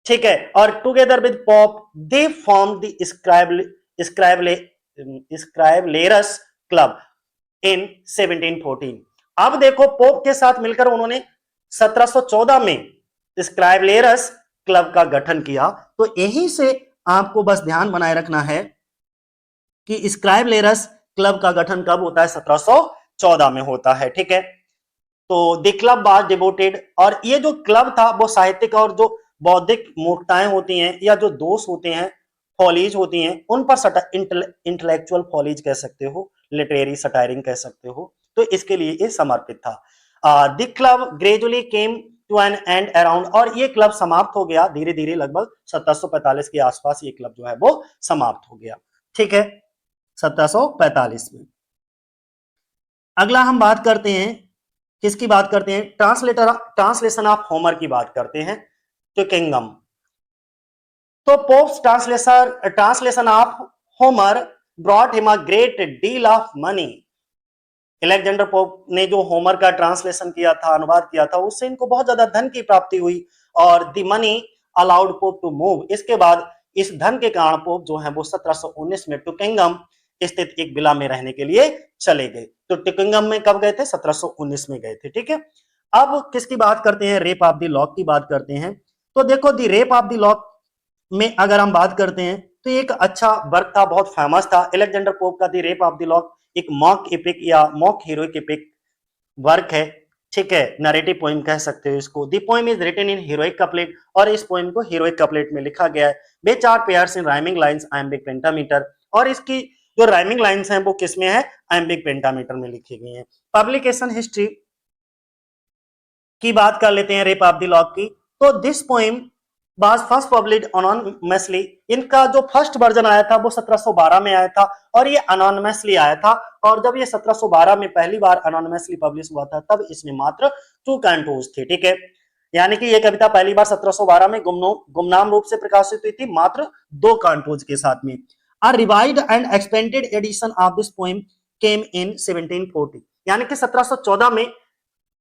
ठीक है, और together with Pope they form the Scriblerus Club in 1714। अब देखो पोप के साथ मिलकर उन्होंने 1714 में स्क्राइबलेरस क्लब का गठन किया। तो यहीं से आपको बस ध्यान बनाए रखना है कि स्क्राइबलेरस क्लब का गठन कब होता है? 1714 में होता है। ठीक है, तो द क्लब वाज डिवोटेड, और ये जो क्लब था वो साहित्यिक और जो बौद्धिक मूर्खताएं होती हैं या जो दोष होते हैं, फॉलीज होती हैं, उन पर इंटेलेक्चुअल फॉलीज कह सकते हो, लिटरेरी सटायरिंग कह सकते हो, तो इसके लिए ये समर्पित था। The club gradually came to an end around, और ये क्लब समाप्त हो गया धीरे धीरे, लगभग 1745 के आसपास ये क्लब जो है वो समाप्त हो गया। ठीक है, 1745 में। अगला हम बात करते हैं, किसकी बात करते हैं? ट्रांसलेशन ऑफ होमर की बात करते हैं, तो किंगम। तो pops translation of Homer brought him a great deal of money. Alexander pope ने जो होमर का ट्रांसलेशन किया था, अनुवाद किया था, उससे इनको बहुत ज्यादा धन की प्राप्ति हुई और the money allowed Pope to move. इसके बाद इस धन के कारण पोप जो है वो 1719 में टुकिंगम स्थित एक विला में रहने के लिए चले गए। तो टुकिंगम में कब गए थे? 1719 में गए थे। ठीक है, अब किसकी बात करते हैं? रेप ऑफ द लॉक की बात करते हैं। तो देखो दी रेप ऑफ द लॉक में अगर हम बात करते हैं तो ये एक अच्छा वर्क था, बहुत फेमस था अलेक्जेंडर पोप का the rape of the Lock. एक मॉक एपिक या मॉक हीरोइक एपिक वर्क है, ठीक है, नरेटिव पोइम कह सकते हो इसको। The poem is written in heroic couplet, और इस पोइम को हीरोइक कपलेट में लिखा गया है। Which are pairs in rhyming lines iambic pentameter, और इसकी जो राइमिंग लाइंस हैं वो किसमें है, आइम्बिक पेंटामीटर में लिखी गई हैं। पब्लिकेशन हिस्ट्री की बात कर लेते हैं रेप ऑफ द लॉक की। तो this poem was first published anonymously, इनका जो फर्स्ट वर्जन आया था वो 1712 में आया था, और ये अनोनिमसली आया था। और जब ये 1712 में पहली बार अनोनिमसली पब्लिश हुआ था तब इसमें मात्र 2 कैंटोज थे, ठीक है, यानी कि ये कविता पहली बार 1712 में गुमनाम रूप से प्रकाशित हुई थी, मात्र 2 कैंटोज के साथ में। A revised and expanded edition of this poem came in 1740, यानी कि 1714 में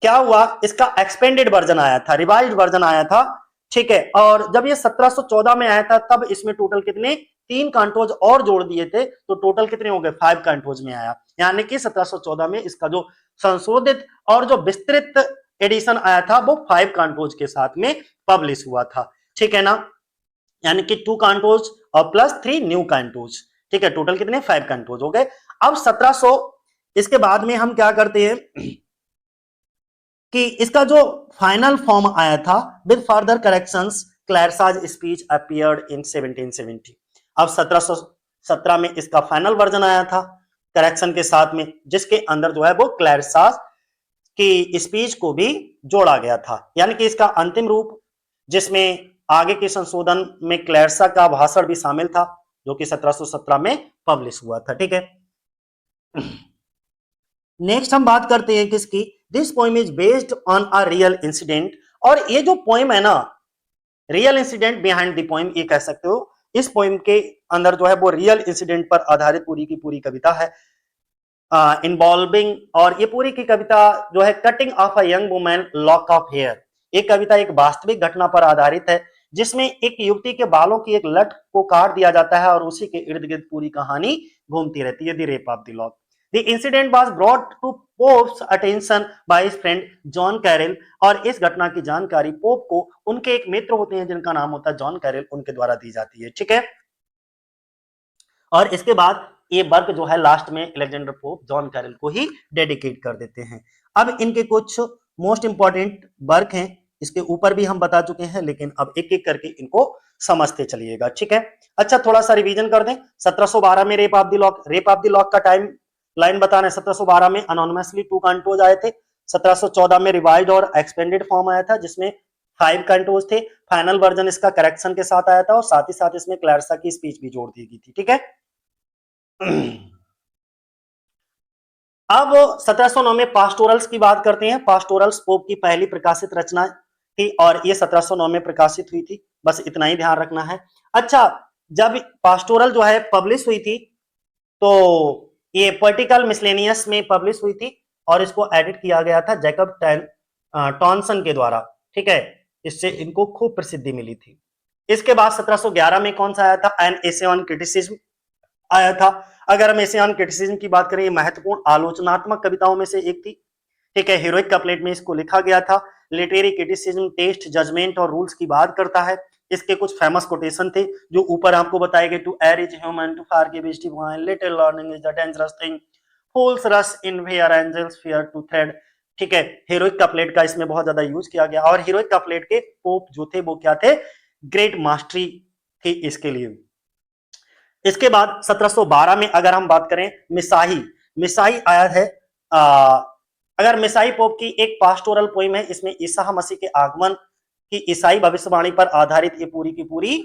क्या हुआ, इसका एक्सपेंडेड वर्जन आया था, रिवाइज्ड वर्जन आया था, ठीक है। और जब ये 1714 में आया था तब इसमें टोटल कितने 3 कांटोज और जोड़ दिए थे, तो टोटल कितने हो गए 5 कांटोज में आया, यानी कि 1714 में इसका जो संशोधित और जो विस्तृत एडिशन आया था वो 5 कांटोज के साथ में पब्लिश हुआ था, ठीक है ना, यानी कि 2 कांटोज और प्लस 3 न्यू कांटोज, ठीक है, टोटल कितने 5 कांटोज हो गए। अब 1700 इसके बाद में हम क्या करते हैं कि इसका जो फाइनल फॉर्म आया था with further corrections Clarissa's speech appeared in 1770। अब 1717 में इसका फाइनल वर्जन आया था करेक्शन के साथ में, जिसके अंदर जो है वो क्लैरसाज की स्पीच को भी जोड़ा गया था, यानी कि इसका अंतिम रूप जिसमें आगे के संशोधन में क्लैरसा का भाषण भी शामिल था, जो कि 1717 में पब्लिश हुआ था, ठीक है। नेक्स्ट हम बात करते हैं किसकी, this poem is based on a real incident, और ये जो पोइम है ना, real incident behind the poem ये कह सकते हो, इस पोइम के अंदर जो है वो रियल इंसिडेंट पर आधारित पूरी की पूरी कविता है, इन्वॉल्विंग, और ये पूरी की कविता जो है cutting of a young women lock of hair, एक कविता एक वास्तविक घटना पर आधारित है, जिसमें एक युवती के बालों की एक लट को काट दिया जाता है और उसी के इर्द गिर्द पूरी कहानी घूमती रहती है, the rape of the lock. The incident was brought to Pope's attention by his friend John Caryll, और इस घटना की जानकारी पोप को उनके एक मित्र होते हैं जिनका नाम होता है जॉन कैरल, उनके द्वारा दी जाती है, ठीक है। और इसके बाद ये वर्क जो है लास्ट में अलेक्जेंडर पोप जॉन कैरल को ही डेडिकेट कर देते हैं। अब इनके कुछ मोस्ट इंपॉर्टेंट वर्क हैं, इसके ऊपर भी हम बता चुके हैं, लेकिन अब एक एक करके इनको समझते चलिएगा, ठीक है। अच्छा, थोड़ा सा रिवीजन कर दें। 1712 में Rape of the lock, Rape of the lock का टाइम लाइन बताना है। 1712 में अनोनिमसली 2 कांटोज आए थे, 1714 में रिवाइज्ड और एक्सपेंडेड फॉर्म आया था जिसमें 5 कांटोज थे, फाइनल वर्जन इसका करेक्शन के साथ आया था, और साथ ही साथ इसमें क्लैरसा की स्पीच भी जोड़ दी गई थी, ठीक है। अब 1709 में पास्टोरल्स की बात करते हैं। पास्टोरल्स पोप की पहली प्रकाशित रचना थी, और ये 1709 में प्रकाशित हुई थी, बस इतना ही ध्यान रखना है। अच्छा, जब पास्टोरल जो है पब्लिश हुई थी तो ये पोलिटिकल मिसलेनियस में पब्लिश हुई थी, और इसको एडिट किया गया था जैकब टॉनसन के द्वारा, ठीक है, इससे इनको खूब प्रसिद्धि मिली थी। इसके बाद 1711 में कौन सा आया था, एन एसे ऑन क्रिटिसिज्म आया था। अगर हम एसे ऑन क्रिटिसिज्म की बात करें, ये महत्वपूर्ण आलोचनात्मक कविताओं में से एक थी, ठीक है, हीरोइक कपलेट में इसको लिखा गया था। लिटरेरी क्रिटिसिज्म टेस्ट, जजमेंट और रूल्स की बात करता है। इसके कुछ फेमस कोटेशन थे जो ऊपर आपको बताए गए, to err is human, to forgive is divine, little learning is the dangerous thing, fools rush in where angels fear to tread, ठीक है। हीरोइक कपलेट का इसमें बहुत ज्यादा यूज किया गया, और हीरोइक कपलेट के पोप जो थे वो क्या थे, ग्रेट मास्टरी थी इसके लिए। इसके बाद 1712 में अगर हम बात करें, मिसाही, मिसाही आया है। अगर मिसाही पोप की एक पास्टोरल पोइम है, इसमें ईसा मसीह के आगमन की ईसाई भविष्यवाणी पर आधारित ये पूरी की पूरी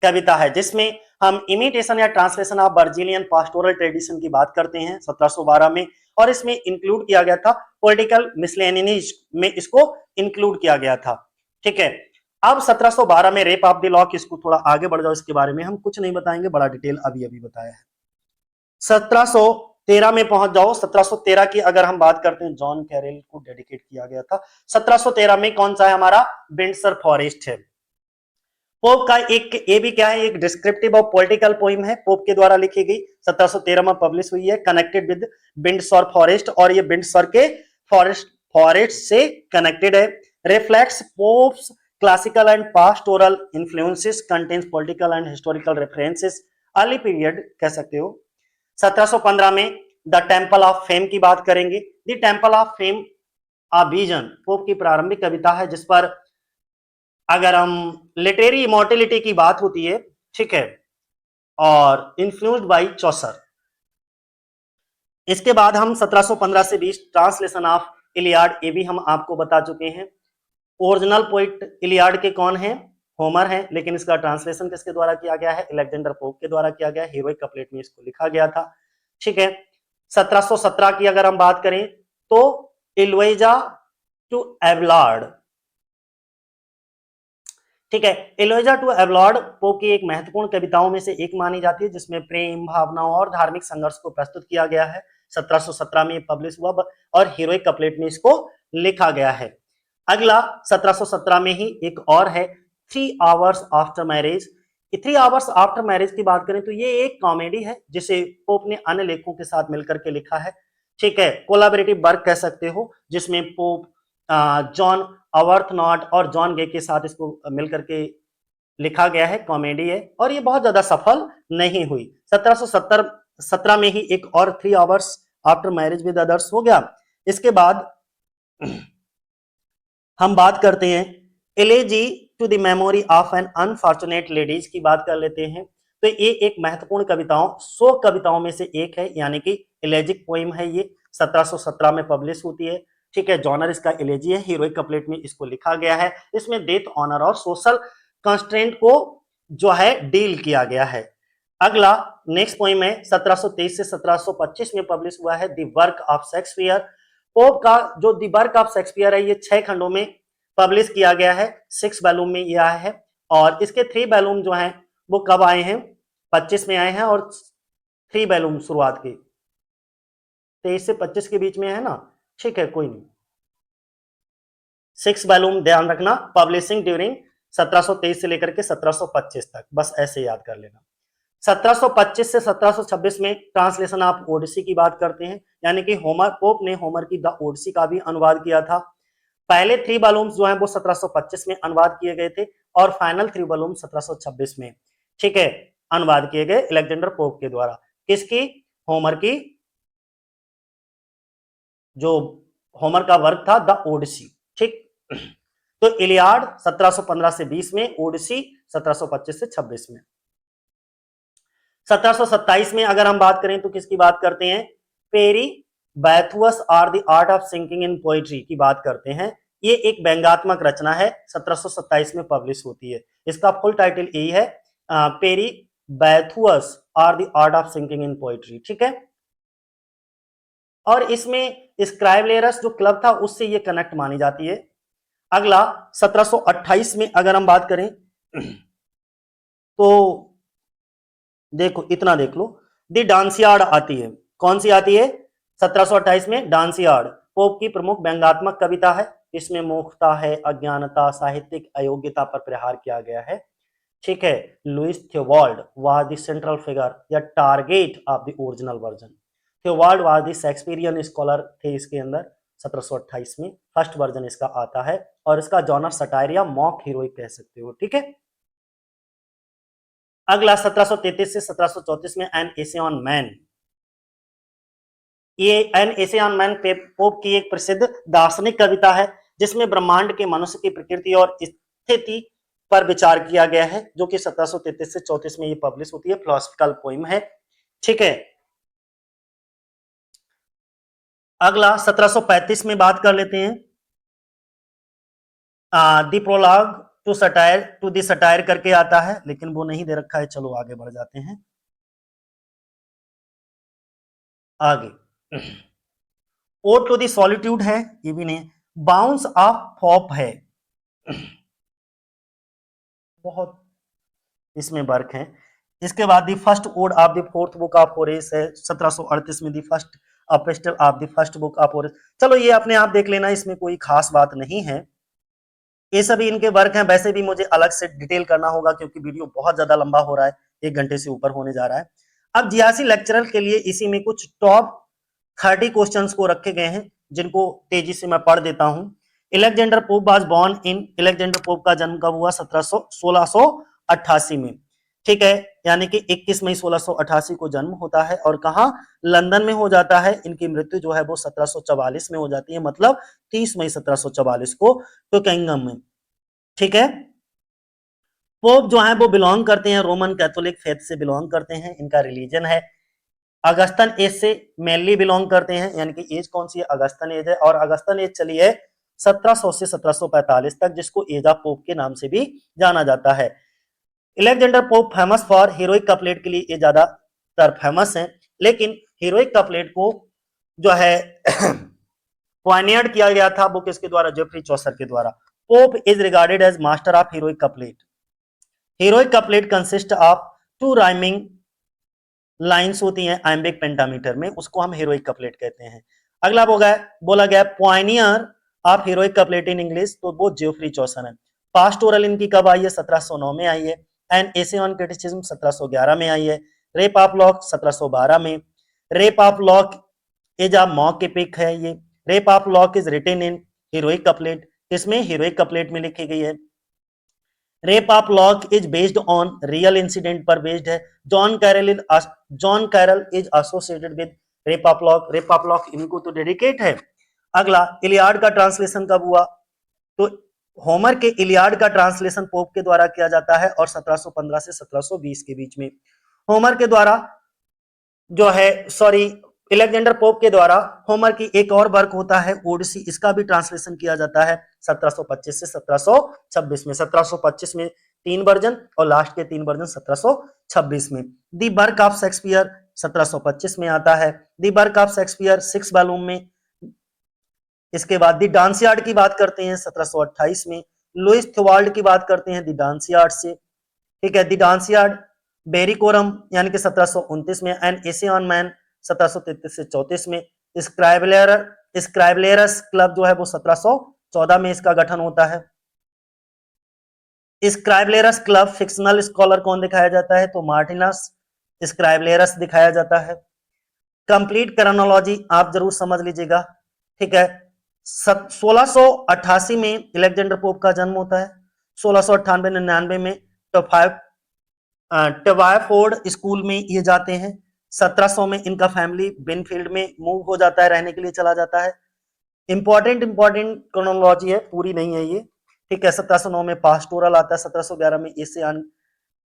कविता है, जिसमें हम इमिटेशन या ट्रांसलेशन ऑफ वर्जिलियन पास्टोरल ट्रेडिशन की बात करते हैं 1712 में, और इसमें इंक्लूड किया गया था पॉलिटिकल मिसलेनियस में, इसको इंक्लूड किया गया था, ठीक है। अब 1712 में रेप ऑफ द लॉक, इसको थोड़ा आगे बढ़ जाओ, इसके बारे में हम कुछ नहीं बताएंगे, बड़ा डिटेल अभी अभी बताया है। 1713 में पहुंच जाओ। 1713 की अगर हम बात करते हैं, जॉन कैरल को डेडिकेट किया गया था। 1713 में कौन सा है हमारा, विंडसर फॉरेस्ट है। पोप का एक ये भी क्या है, एक डिस्क्रिप्टिव और पॉलिटिकल पोइम है, पोप के द्वारा लिखी गई, 1713 में पब्लिश हुई है, कनेक्टेड विद विंडसर फॉरेस्ट, और ये विंडसर के फॉरेस्ट से कनेक्टेड है। Reflects pops classical and pastoral influences, contains political and historical references, early period कह सकते हो। 1715 में द टेम्पल ऑफ फेम की बात करेंगे। The temple of fame a vision pope की प्रारंभिक कविता है, जिस पर अगर हम लिटरेरी इमॉर्टेलिटी की बात होती है, ठीक है, और इन्फ्लुएंस्ड बाय चौसर। इसके बाद हम 1715 से 20 ट्रांसलेशन ऑफ इलियाड, ये भी हम आपको बता चुके हैं। ओरिजिनल पोइट इलियाड के कौन है? होमर है, लेकिन इसका ट्रांसलेशन किसके द्वारा किया गया है? अलेक्जेंडर पोप के द्वारा किया गया। हीरोइक कपलेट में इसको लिखा गया था, ठीक है। 1717 की अगर हम बात करें तो इलोइजा टू एवलार्ड, ठीक है। इलोइजा टू एवलार्ड पोप की एक महत्वपूर्ण कविताओं में से एक मानी जाती है, जिसमें प्रेम भावनाओं और धार्मिक संघर्ष को प्रस्तुत किया गया है। 1717 में पब्लिश हुआ और हीरोइक कपलेट में इसको लिखा गया है। अगला 1717 में ही एक और है, 3 hours after marriage. 3 hours after marriage की बात करें तो ये एक कॉमेडी है, जिसे पोप ने अन्य लेखकों के साथ मिलकर के लिखा है, ठीक है। कोलैबोरेटिव वर्क कह सकते हो, जिसमें पोप जॉन अवर्थनॉट और जॉन गे के साथ इसको मिलकर के लिखा गया है, कॉमेडी है, और ये बहुत ज्यादा सफल नहीं हुई। 1717 में ही एक और 3 hours after marriage with others हो गया। इसके बाद हम बात करते हैं elegy to the memory of an unfortunate ladies की बात कर लेते हैं। तो ये एक महत्वपूर्ण कविताओं 100 कविताओं में से एक है, यानी कि एलेजिक पोइम है। ये 1717 में पब्लिश होती है, ठीक है। जॉनर इसका एलेजी है, हीरोइक कपलेट में इसको लिखा गया है। इसमें डेथ, ऑनर और सोशल कंस्ट्रेंट को जो है डील किया गया है। अगला नेक्स्ट पोइम है 1723 से 1725 में पब्लिश हुआ है, the work of Shakespeare. Pope का जो द वर्क ऑफ शेक्सपियर है, ये 6 खंडों में पब्लिश किया गया है, 6 वॉल्यूम में ये आया है। और इसके 3 वॉल्यूम जो हैं वो कब आए हैं? 25 में आए हैं, और 3 वॉल्यूम शुरुआत के 23 से 25 के बीच में है ना, ठीक है, कोई नहीं। 6 वॉल्यूम ध्यान रखना, पब्लिशिंग ड्यूरिंग 1723 से लेकर के 1725 तक, बस ऐसे याद कर लेना। 1725 से 1726 में ट्रांसलेशन ऑफ ओडिसी की बात करते हैं, यानी कि होमर, पोप ने होमर की द ओडिसी का भी अनुवाद किया था। पहले 3 वॉल्यूम्स जो हैं वो 1725 में अनुवाद किए गए थे, और फाइनल 3 वॉल्यूम 1726 में, ठीक है, अनुवाद किए गए अलेक्जेंडर पोप के द्वारा। किसकी? होमर की, जो होमर का वर्क था द ओडिसी, ठीक। तो इलियाड 1715 से 20 में, ओडिसी 1725 से 26 में। 1727 में अगर हम बात करें तो किसकी बात करते हैं? Peri Bathous or the art of sinking in poetry की बात करते हैं। ये एक व्यंग्यात्मक रचना है, 1727 में पब्लिश होती है। इसका फुल टाइटल यही है, Peri Bathous or the art of sinking in poetry, ठीक है। और इसमें स्क्राइबलेरस जो क्लब था उससे ये कनेक्ट मानी जाती है। अगला 1728 में अगर हम बात करें तो देखो, इतना देख लो, दी डांसियार्ड आती है। कौन सी आती है? 1728 में डांसियार्ड पोप की प्रमुख व्यंग्यात्मक कविता है। इसमें मूर्खता है, अज्ञानता, साहित्यिक अयोग्यता पर प्रहार किया गया है, ठीक है। Lewis Theobald was the central figure या target of the original version. Theobald was the Shakespearean scholar थे इसके अंदर। 1728 में फर्स्ट वर्जन इसका आता है, और इसका जॉनर सटायर या मॉक हीरोइक कह सकते हो, ठीक है। अगला 1733 से 1734 में एन एसे ऑन मैन। ये an essay on man pope की एक प्रसिद्ध दार्शनिक कविता है, जिसमें ब्रह्मांड के मनुष्य की प्रकृति और स्थिति पर विचार किया गया है, जो कि 1733 से 34 में ये पब्लिश होती है, फिलोसॉफिकल पोइम है, ठीक है। अगला 1735 में बात कर लेते हैं, the prologue to satire to the satire करके आता है, लेकिन वो नहीं दे रखा है। चलो आगे बढ़ जाते हैं। आगे ओड टू दी सॉलिट्यूड है, ये भी नहीं। बाउंस ऑफ पॉप है, बहुत इसमें वर्क है। इसके बाद the first ode of the fourth book of Horace है, 1738 में the first epistle of the first book of Horace. चलो ये अपने आप देख लेना, इसमें कोई खास बात नहीं है, ये सभी इनके वर्क हैं। वैसे भी मुझे अलग से डिटेल करना होगा, क्योंकि वीडियो बहुत ज्यादा लंबा हो रहा है, 1 घंटे से ऊपर होने जा रहा है। अब जीआरसी लेक्चरर के लिए इसी में कुछ टॉप 30 क्वेश्चंस को रखे गए हैं, जिनको तेजी से मैं पढ़ देता हूं। Alexander Pope was born in, Alexander Pope का जन्म कब हुआ? 1688 में, ठीक है, यानी कि 21 मई 1688 को जन्म होता है और कहां? लंदन में हो जाता है। इनकी मृत्यु जो है वो 1744 में हो जाती है, मतलब 30 मई 1744 को टुकेंगम में, ठीक है। पोप जो है वो बिलोंग करते हैं रोमन कैथोलिक फेथ से बिलोंग करते हैं, इनका रिलीजन है अगस्तन एज से मेनली बिलोंग करते हैं, यानी कि एज कौन सी है? अगस्तन एज है, और अगस्तन एज चली है 1700 से 1745 तक, जिसको एज ऑफ पोप के नाम से भी जाना जाता है। Alexander Pope famous for heroic couplet के लिए ये ज्यादातर फेमस हैं, लेकिन हीरोइक कपलेट को जो है पॉइनियर्ड किया गया था वो किसके द्वारा? जेफरी चौसर के द्वारा। Pope is regarded as master of heroic couplet. Heroic couplet consist of two rhyming lines होती हैं आइम्बिक पेंटामीटर में, उसको हम हीरोइक कपलेट कहते हैं। अगला बोला गया Pioneer of heroic couplet in English, तो वो जेफरी चौसर है। पास्टोरल इनकी कब आई है? 1709 में आई है। एंड एसे ऑन क्रिटिसिज्म 1711 में आई है। रेप ऑफ लॉक 1712 में। Rape of Lock is a mock epic है ये। Rape of Lock is written in heroic couplet, इसमें हीरोइक कपलेट में लिखी गई है। Rape of Lock is based on real incident पर बेस्ड है। John Caryll is associated with Rape of Lock, Rape of Lock इनको तो डेडिकेट है। अगला इलियाड का ट्रांसलेशन कब हुआ? तो होमर के इलियाड का ट्रांसलेशन पोप के द्वारा किया जाता है और 1715 से 1720 के बीच में। होमर के द्वारा जो है सॉरी इलेक्जेंडर पोप के द्वारा होमर की एक और वर्क होता है ओडिसी, इसका भी ट्रांसलेशन किया जाता है 1725 से 1726 में। 1725 में 3 वर्जन और लास्ट के 3 वर्जन 1726 में। दी वर्क ऑफ शेक्सपियर 1725 में आता है। The work of Shakespeare 6 volume में। इसके बाद दी डांसियार्ड की बात करते हैं 1728 में। लुइस थ्योबाल्ड की बात करते हैं दी डांसियार्ड से, ठीक है। दी डांसियार्ड बेरिकोरम यानी कि 1729 में। एंड एसे ऑन मैन 1733 से 34 में। स्क्राइबलेरस क्लब जो है वो 1714 में इसका गठन होता है। स्क्राइबलेरस क्लब फिक्शनल स्कॉलर कौन दिखाया जाता है? तो मार्टिनस स्क्राइबलेरस दिखाया जाता है। कंप्लीट क्रोनोलॉजी आप जरूर समझ लीजिएगा, ठीक है। 1688 में इलेक्जेंडर पोप का जन्म होता है। 1698-99 में टवायफोर्ड स्कूल में ये जाते हैं। 1700 में इनका फैमिली बिनफील्ड में मूव हो जाता है, रहने के लिए चला जाता है। इंपॉर्टेंट क्रोनोलॉजी है, पूरी नहीं है ये, ठीक है। 1709 में पास्टोरल आता है। 1711 में एशियन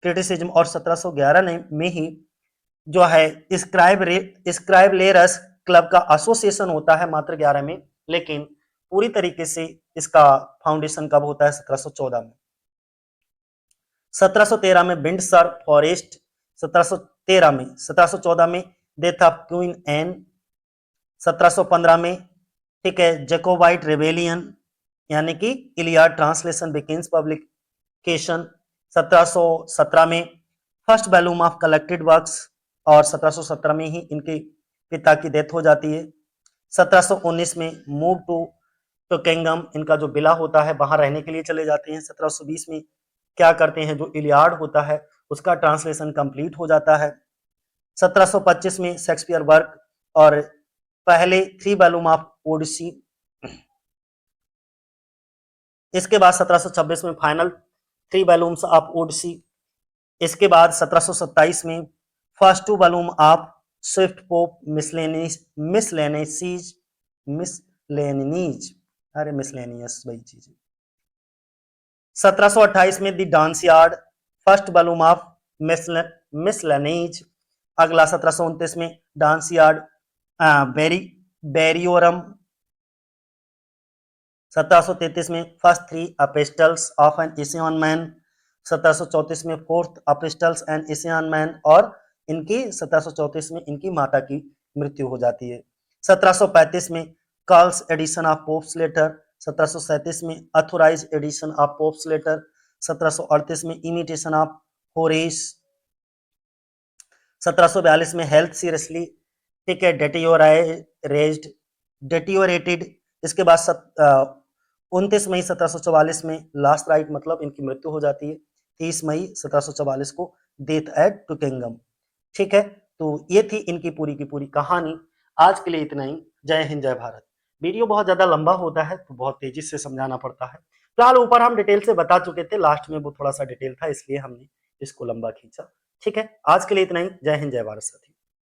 क्रिटिसिज्म और 1711 में ही जो है स्क्राइबलेरस क्लब का एसोसिएशन होता है मात्र 11 में, लेकिन पूरी तरीके से इसका फाउंडेशन कब होता है? 1714 में। 1713 में विंडसर फॉरेस्ट, 1713 में। 1714 में डेथ ऑफ क्वीन एन। 1715 में, ठीक है, जैकोबाइट रेबेलियन यानी कि इलियाड ट्रांसलेशन बिगिंस पब्लिकेशन। 1717 में first volume of collected works, और 1717 में ही इनके पिता की डेथ हो जाती है। 1719 में मूव टू किंगडम, इनका जो बिला होता है वहां रहने के लिए चले जाते हैं। 1720 में क्या करते हैं? जो इलियाड होता है उसका ट्रांसलेशन कंप्लीट हो जाता है। 1725 में शेक्सपियर वर्क और पहले 3 वॉल्यूम ऑफ ओडिसी। इसके बाद 1726 में फाइनल 3 वॉल्यूम्स ऑफ ओडिसी। इसके बाद 1727 में first 2 volume of Swift pope miscellaneous, अरे मिसलेनियस वही चीज। 1728 में दी डांसियार्ड फर्स्ट वॉल्यूम ऑफ मिसलेनीज। अगला 1729 में डांसियार्ड बेरियोरम। 1733 में first 3 epistles of N Asian man. 1734 में fourth epistles and Asian man, और इनकी 1734 में इनकी माता की मृत्यु हो जाती है। 1735 में Curll's edition of Pope's letter. 1737 में authorized edition of Pope's letter. 1738 में इमिटेशन ऑफ होरेस। 1742 में हेल्थ सीरियसली, ठीक है, डेटियोरेटेड। इसके बाद 29 मई 1744 में लास्ट राइट, मतलब इनकी मृत्यु हो जाती है। 30 मई 1744 को डेथ एट टुकेंगम, ठीक है। तो ये थी इनकी पूरी की पूरी कहानी। आज के लिए इतना ही। जय हिंद, जय भारत। वीडियो बहुत ज्यादा लंबा होता है तो बहुत तेजी से समझाना पड़ता है। फिलहाल ऊपर हम डिटेल से बता चुके थे, लास्ट में वो थोड़ा सा डिटेल था इसलिए हमने इसको लंबा खींचा। ठीक है, आज के लिए इतना ही। जय हिंद, जय भारत साथी।